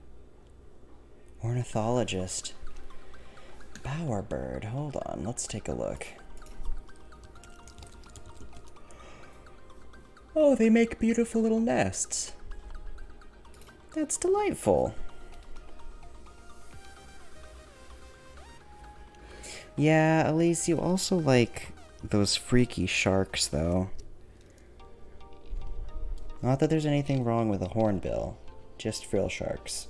Ornithologist. Bowerbird. Hold on, let's take a look. Oh, they make beautiful little nests. That's delightful. Yeah, Elise, you also like those freaky sharks, though. Not that there's anything wrong with a hornbill. Just frill sharks.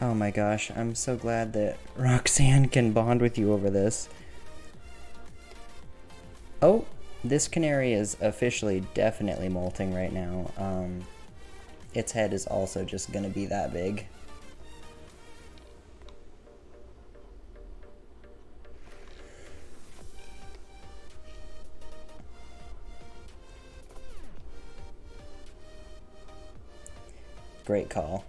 Oh my gosh, I'm so glad that Roxanne can bond with you over this. Oh, this canary is officially definitely molting right now. Its head is also just gonna be that big. Great call.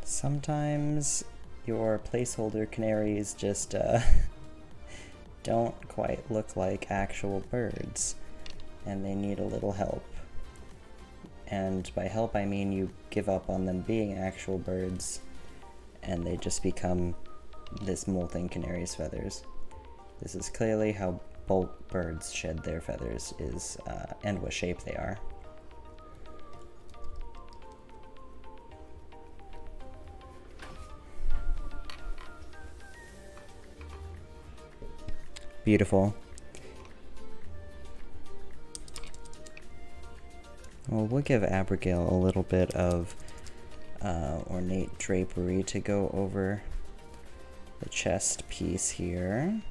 Sometimes your placeholder canaries just don't quite look like actual birds, and they need a little help. And by help I mean you give up on them being actual birds, and they just become this molting canary's feathers. This is clearly how both birds shed their feathers, and what shape they are. Beautiful. Well, we'll give Abigail a little bit of ornate drapery to go over the chest piece here.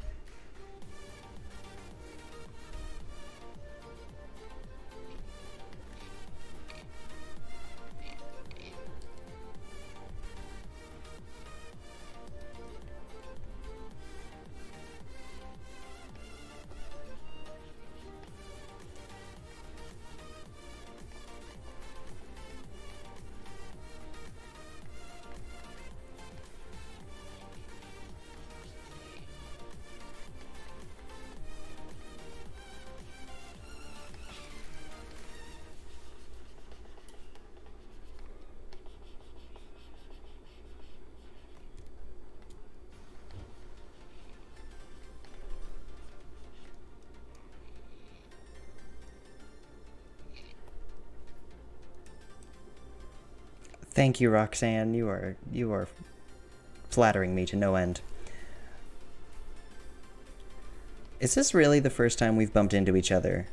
Thank you, Roxanne. You are flattering me to no end. Is this really the first time we've bumped into each other?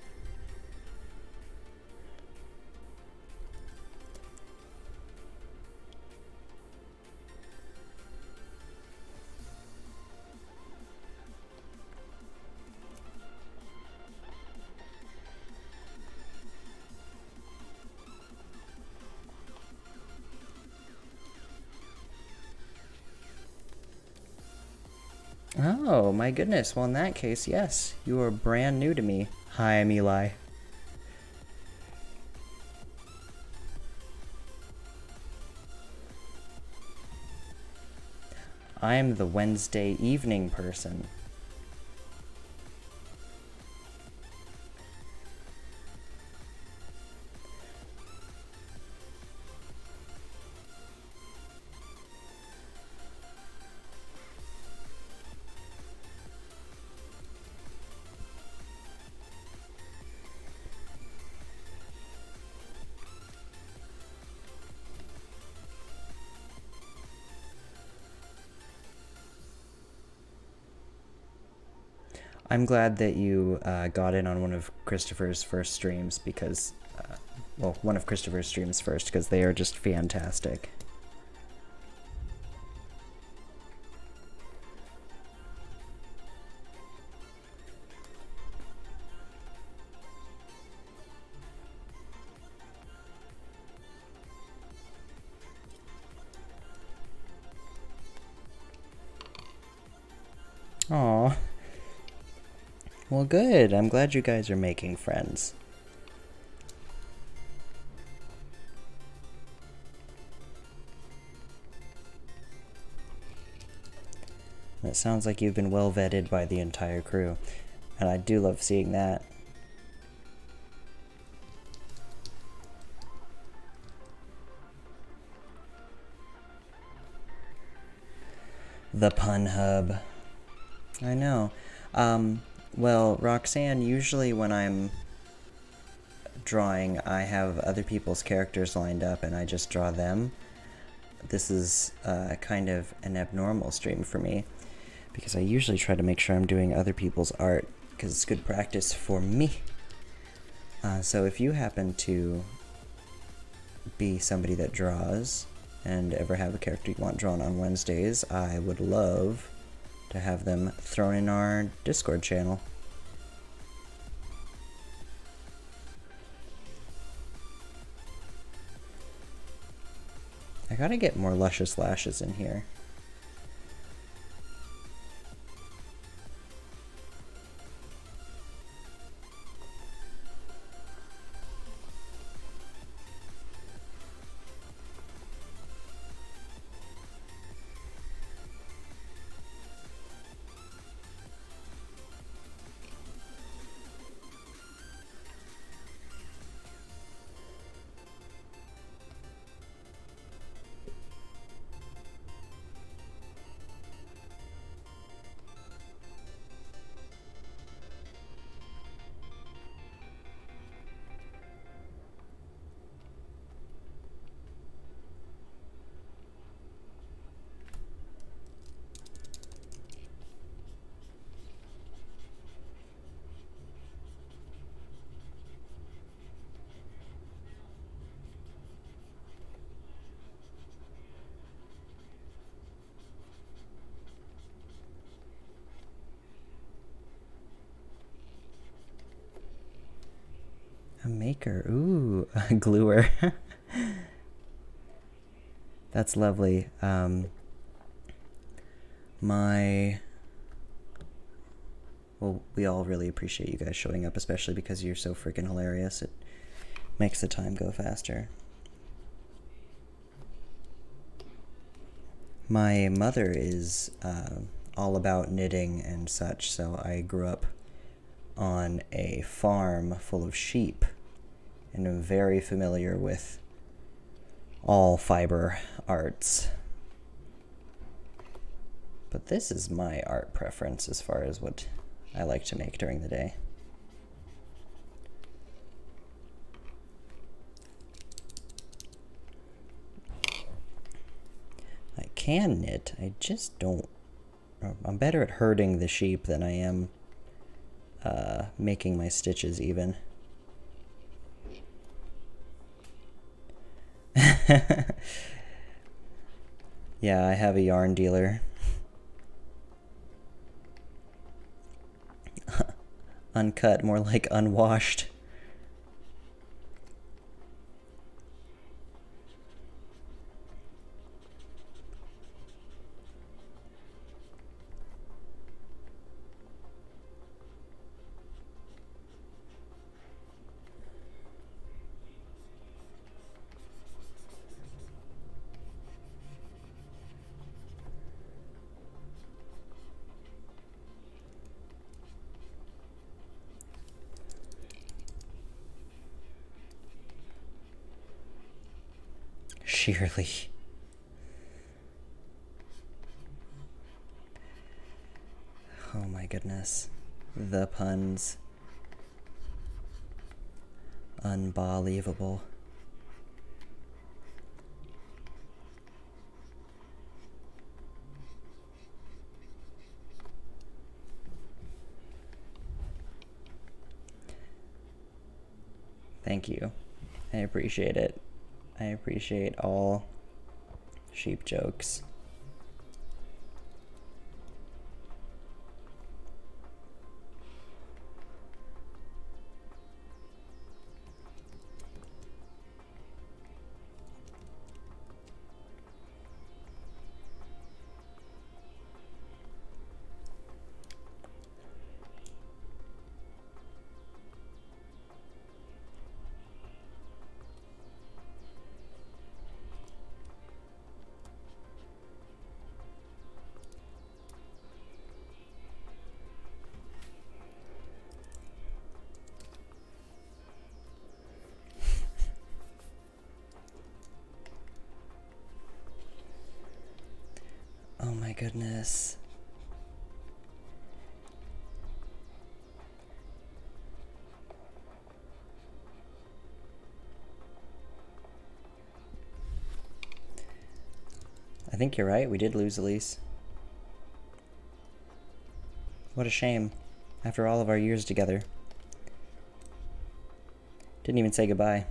Oh, my goodness. Well, in that case, yes. You are brand new to me. Hi, I'm Eli. I'm the Wednesday evening person. I'm glad that you got in on one of Christopher's first streams because, well, one of Christopher's streams first because they are just fantastic. Aw. Well, good. I'm glad you guys are making friends. It sounds like you've been well vetted by the entire crew, and I do love seeing that. The Pun Hub. I know. Well, Roxanne, usually when I'm drawing, I have other people's characters lined up and I just draw them. This is kind of an abnormal stream for me because I usually try to make sure I'm doing other people's art because it's good practice for me. So if you happen to be somebody that draws and ever have a character you want drawn on Wednesdays, I would love to have them thrown in our Discord channel. I gotta get more Luscious Lashes in here. A maker, ooh, a gluer. That's lovely. Well, we all really appreciate you guys showing up, especially because you're so freaking hilarious. It makes the time go faster. My mother is all about knitting and such, so I grew up on a farm full of sheep and am very familiar with all fiber arts. But this is my art preference as far as what I like to make during the day. can knit. I just don't... I'm better at herding the sheep than I am making my stitches even. Yeah, I have a yarn dealer. Uncut, more like unwashed. Sheerly. Oh my goodness. The puns. Unbelievable. Thank you. I appreciate it. I appreciate all sheep jokes. Oh my goodness. I think you're right, we did lose Elise. What a shame, after all of our years together. Didn't even say goodbye.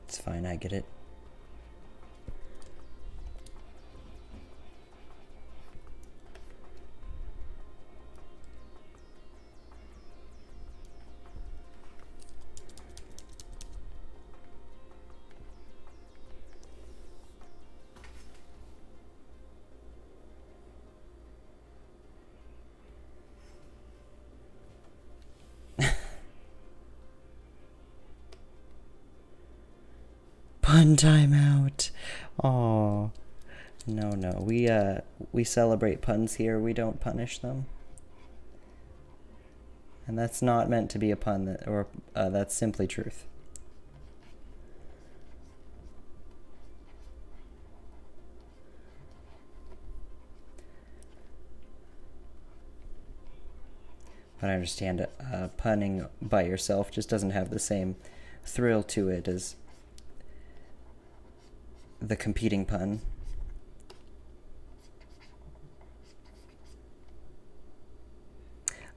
It's fine, I get it. Pun timeout. Oh, no. We celebrate puns here. We don't punish them. And that's not meant to be a pun, that's simply truth. But I understand punning by yourself just doesn't have the same thrill to it as the competing pun.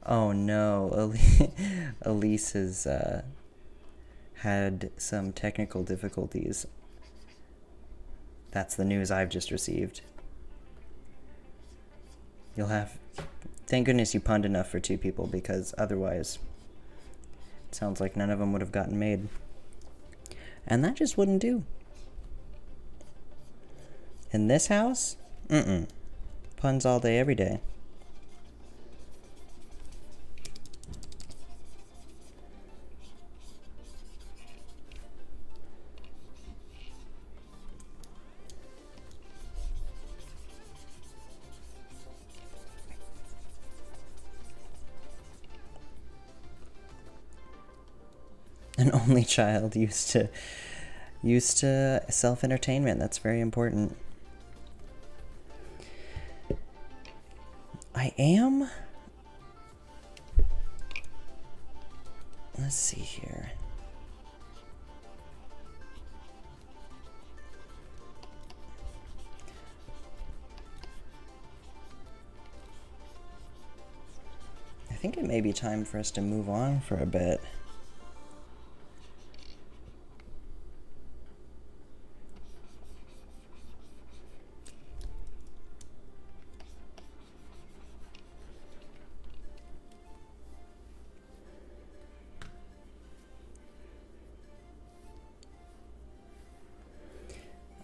Oh no, Elise has had some technical difficulties. That's the news I've just received. You'll have... Thank goodness you punned enough for 2 people, because otherwise it sounds like none of them would have gotten made. And that just wouldn't do. In this house? Puns all day, every day. An only child used to self-entertainment. That's very important. I am... Let's see here. I think it may be time for us to move on for a bit.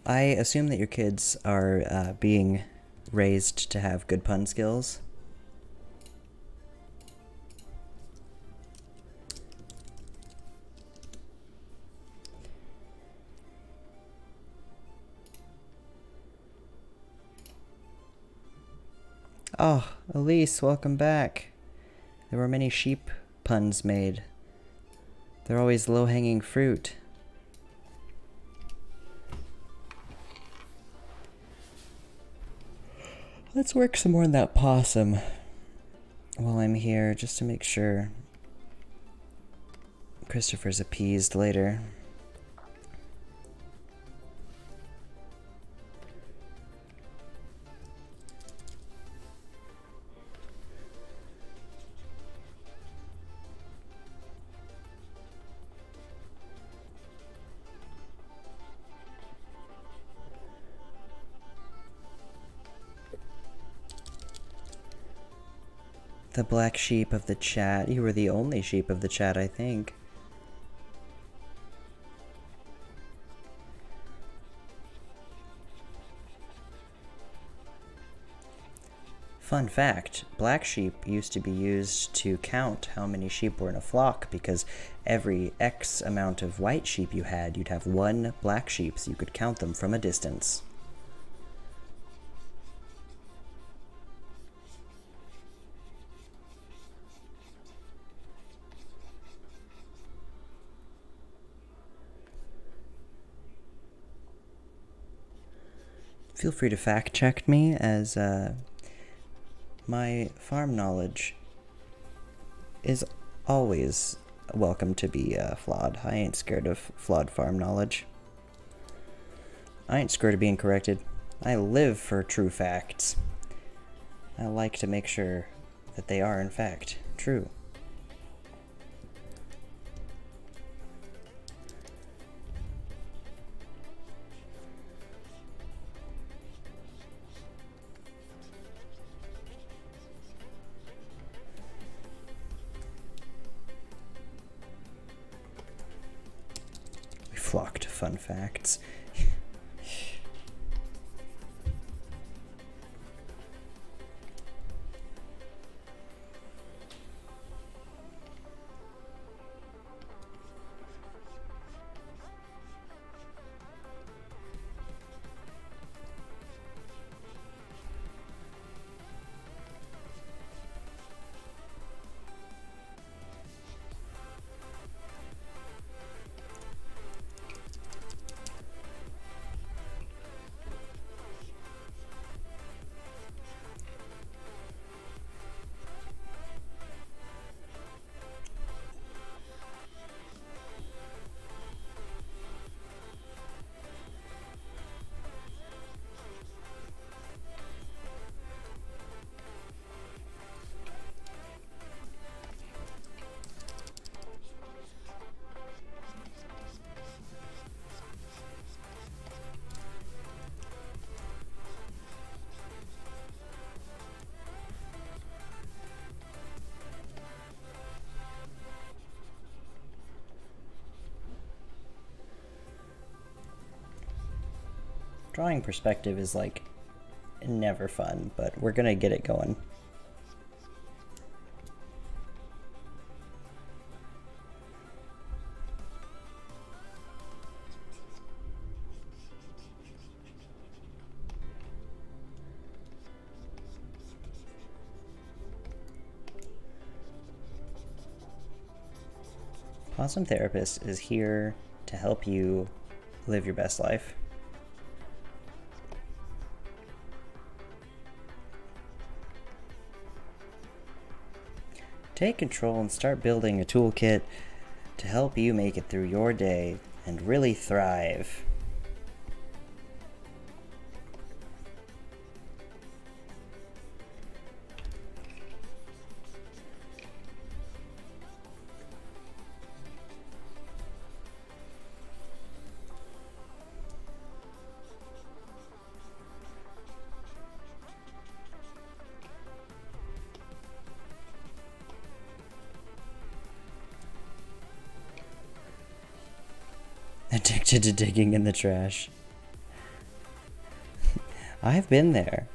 I assume that your kids are being raised to have good pun skills. Oh, Elise, welcome back. There were many sheep puns made. They're always low-hanging fruit. Let's work some more on that possum while I'm here, just to make sure Christopher's appeased later. The black sheep of the chat. You were the only sheep of the chat, I think. Fun fact, black sheep used to be used to count how many sheep were in a flock, because every X amount of white sheep you had, you'd have one black sheep, so you could count them from a distance. Feel free to fact check me, as my farm knowledge is always welcome to be flawed. I ain't scared of flawed farm knowledge. I ain't scared of being corrected. I live for true facts. I like to make sure that they are, in fact, true. Flock to fun facts. Drawing perspective is like never fun, but we're gonna get it going. Possum Therapist is here to help you live your best life. Take control and start building a toolkit to help you make it through your day and really thrive. Addicted to digging in the trash. I've been there.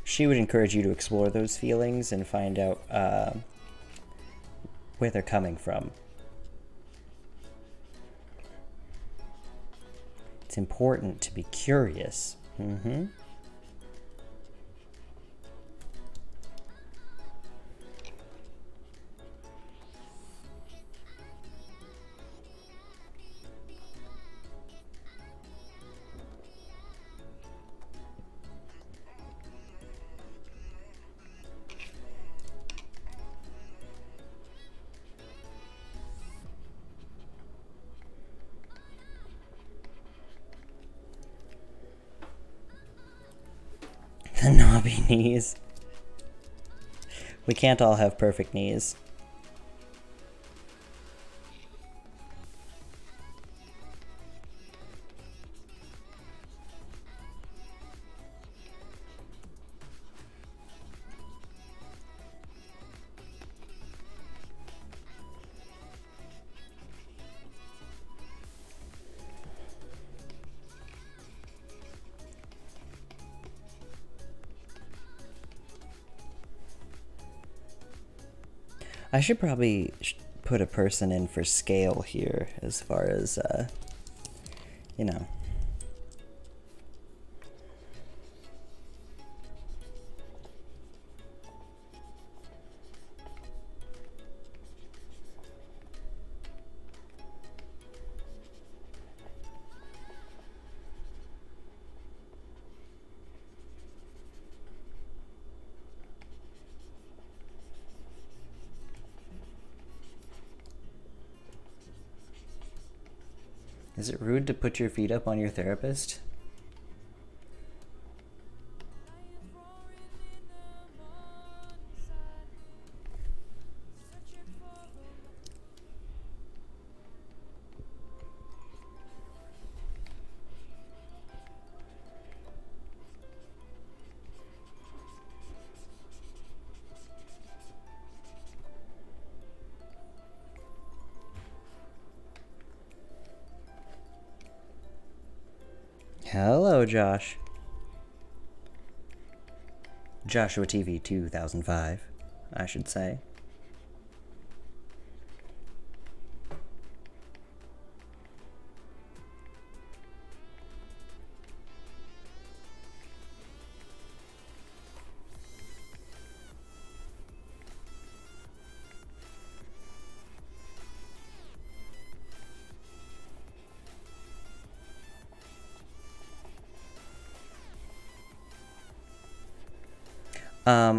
She would encourage you to explore those feelings and find out where they're coming from. It's important to be curious. Mm-hmm. The knobby knees. We can't all have perfect knees. I should probably put a person in for scale here as far as, you know. Is it rude to put your feet up on your therapist? Hello, Josh. Joshua TV 2005, I should say.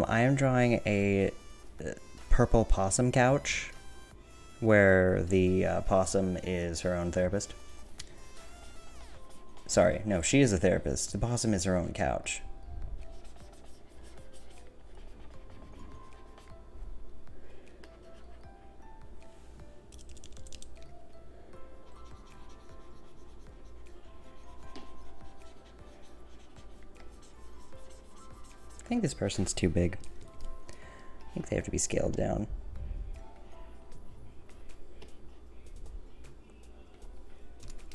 I am drawing a purple possum couch where the possum is her own therapist. Sorry, no, she is a therapist. The possum is her own couch. I think this person's too big. I think they have to be scaled down.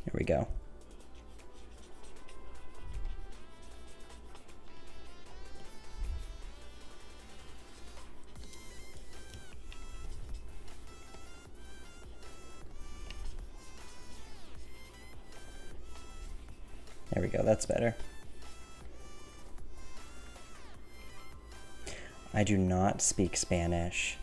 Here we go. There we go, that's better. I do not speak Spanish.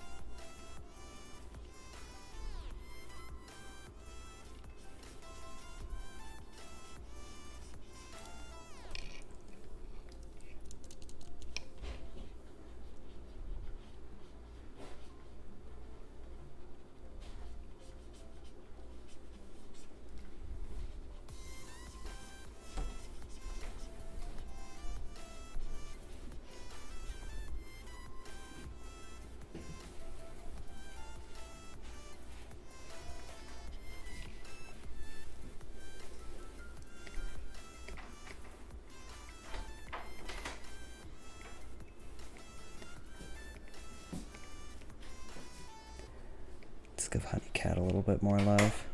Let's give Honeycat a little bit more love.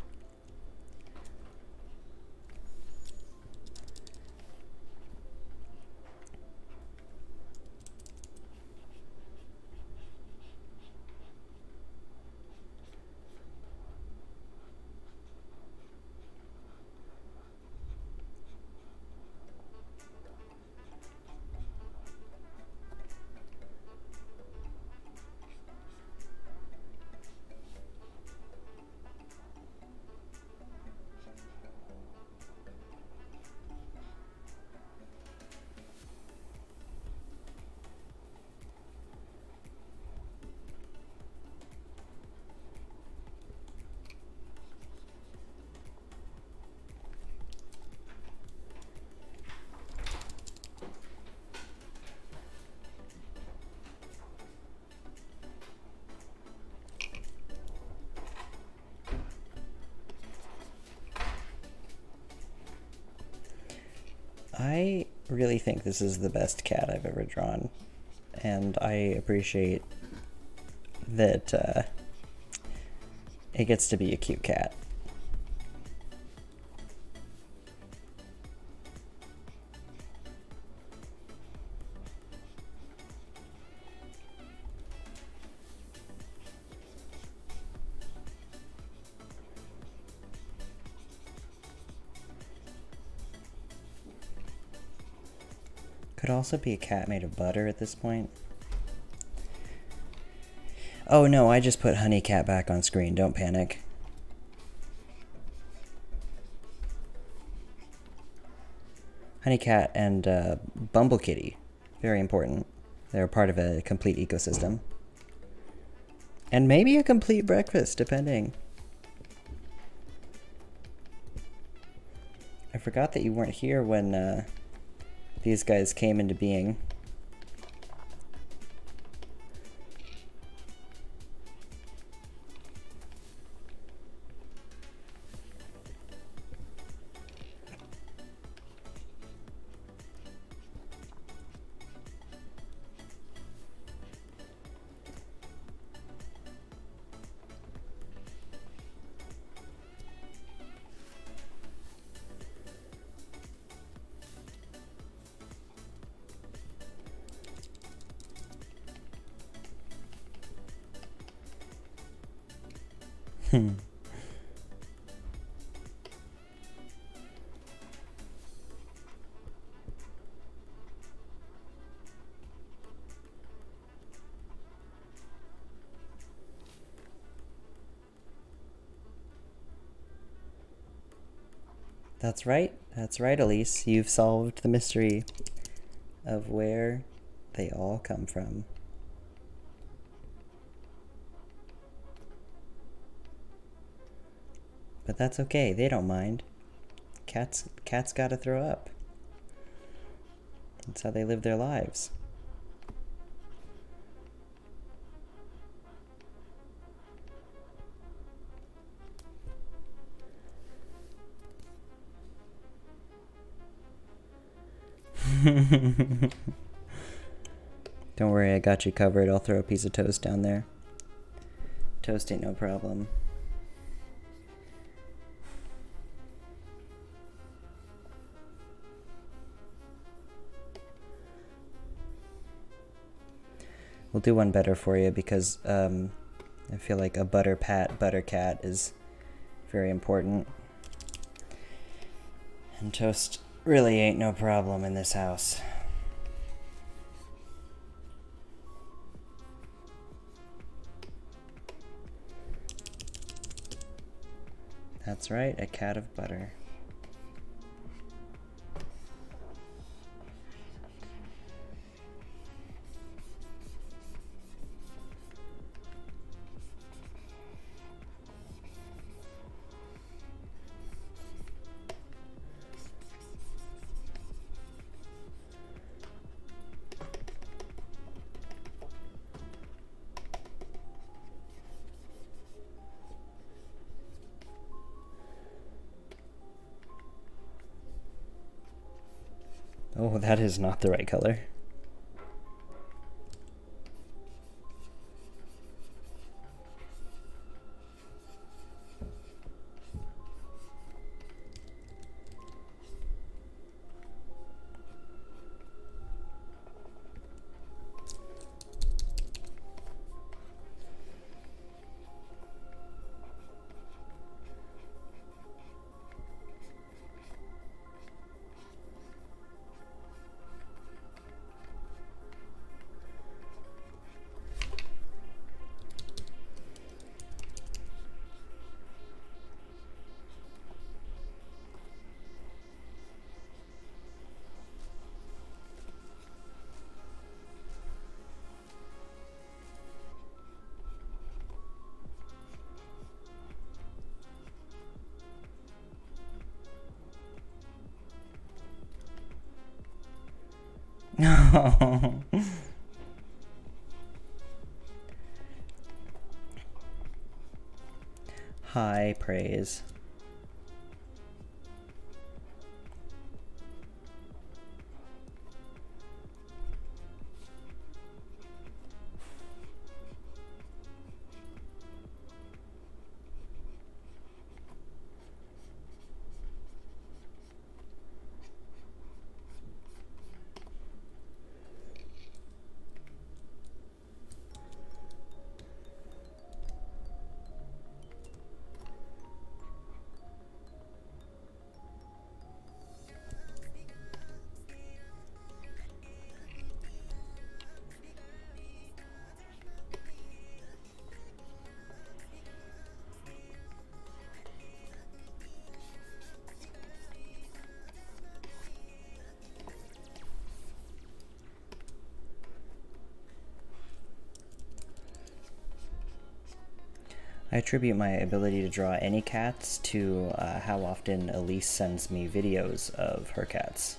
I really think this is the best cat I've ever drawn, and I appreciate that it gets to be a cute cat. Could also be a cat made of butter at this point. Oh no, I just put Honeycat back on screen, don't panic. Honeycat and Bumblekitty, very important. They're part of a complete ecosystem. And maybe a complete breakfast, depending. I forgot that you weren't here when these guys came into being. That's right. That's right, Elise. You've solved the mystery of where they all come from. But that's okay. They don't mind. Cats gotta throw up. That's how they live their lives. Don't worry, I got you covered. I'll throw a piece of toast down there. Toast ain't no problem. We'll do one better for you because I feel like a butter cat is very important. And toast really ain't no problem in this house. That's right, a cat of butter. Oh, that is not the right color. High praise. I attribute my ability to draw any cats to how often Elise sends me videos of her cats.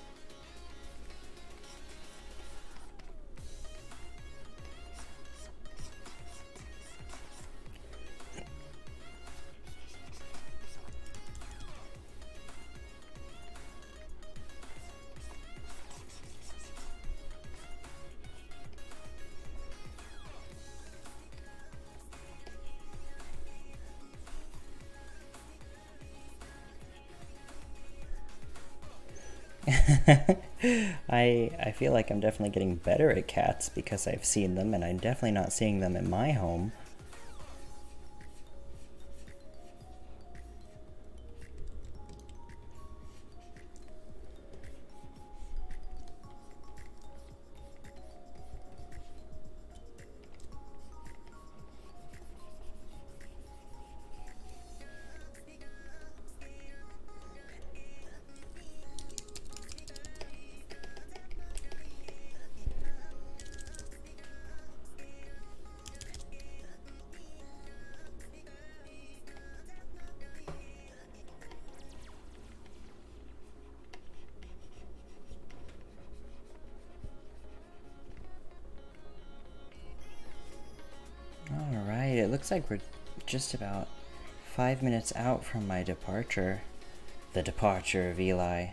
I feel like I'm definitely getting better at cats because I've seen them, and I'm definitely not seeing them in my home. looks like we're just about 5 minutes out from my departure. The departure of Eli.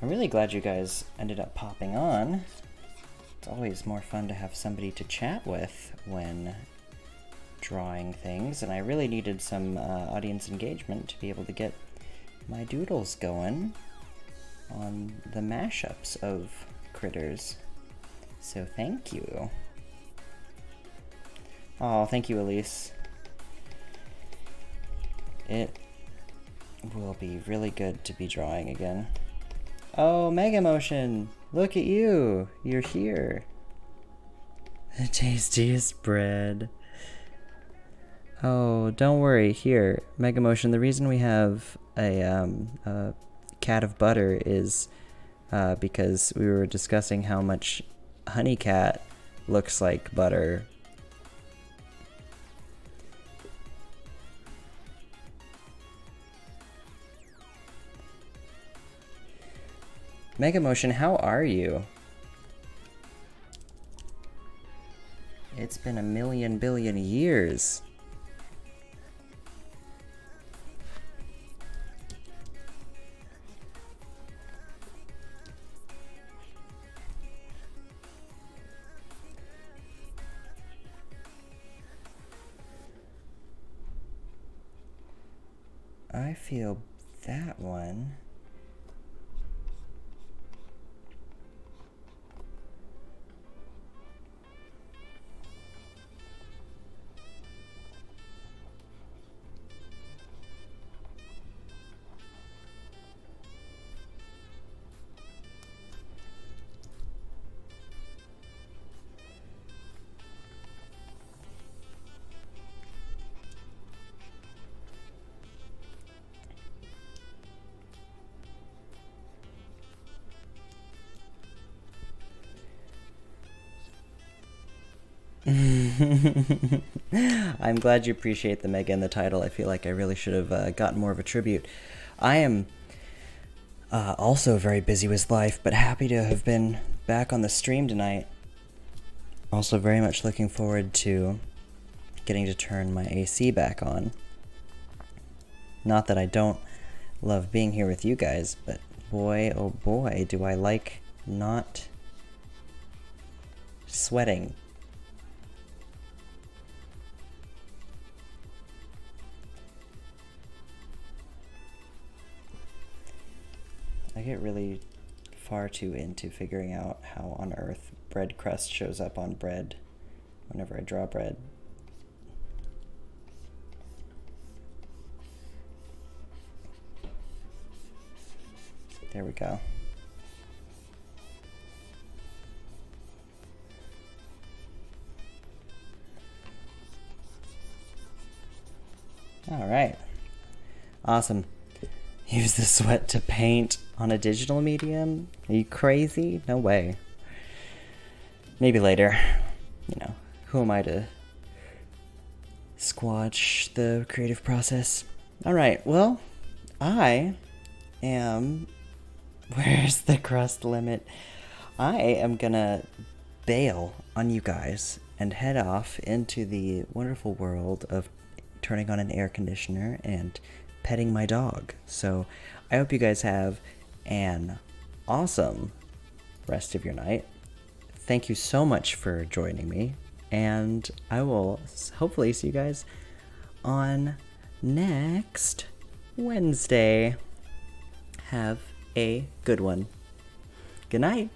I'm really glad you guys ended up popping on. It's always more fun to have somebody to chat with when drawing things, and I really needed some audience engagement to be able to get my doodles going on the mashups of critters. So thank you. Oh, thank you, Elise. It will be really good to be drawing again. Oh, Mega Motion! Look at you! You're here. The tastiest bread. Oh, don't worry. Here, Mega Motion, the reason we have a cat of butter is because we were discussing how much Honey Cat looks like butter. Mega Motion, how are you? It's been a million billion years. I feel that one. I'm glad you appreciate the Mega in the title. I feel like I really should have gotten more of a tribute. I am also very busy with life, but happy to have been back on the stream tonight. Also very much looking forward to getting to turn my AC back on. Not that I don't love being here with you guys, but boy, oh boy, do I like not sweating. I get really far too into figuring out how on earth bread crust shows up on bread whenever I draw bread. There we go. All right. Awesome. Use the sweat to paint on a digital medium? Are you crazy? No way. Maybe later. You know, who am I to squash the creative process? Alright, well, I am... Where's the crust limit? I am gonna bail on you guys and head off into the wonderful world of turning on an air conditioner and petting my dog. So I hope you guys have an awesome rest of your night. Thank you so much for joining me, and I will hopefully see you guys on next Wednesday. Have a good one. Good night.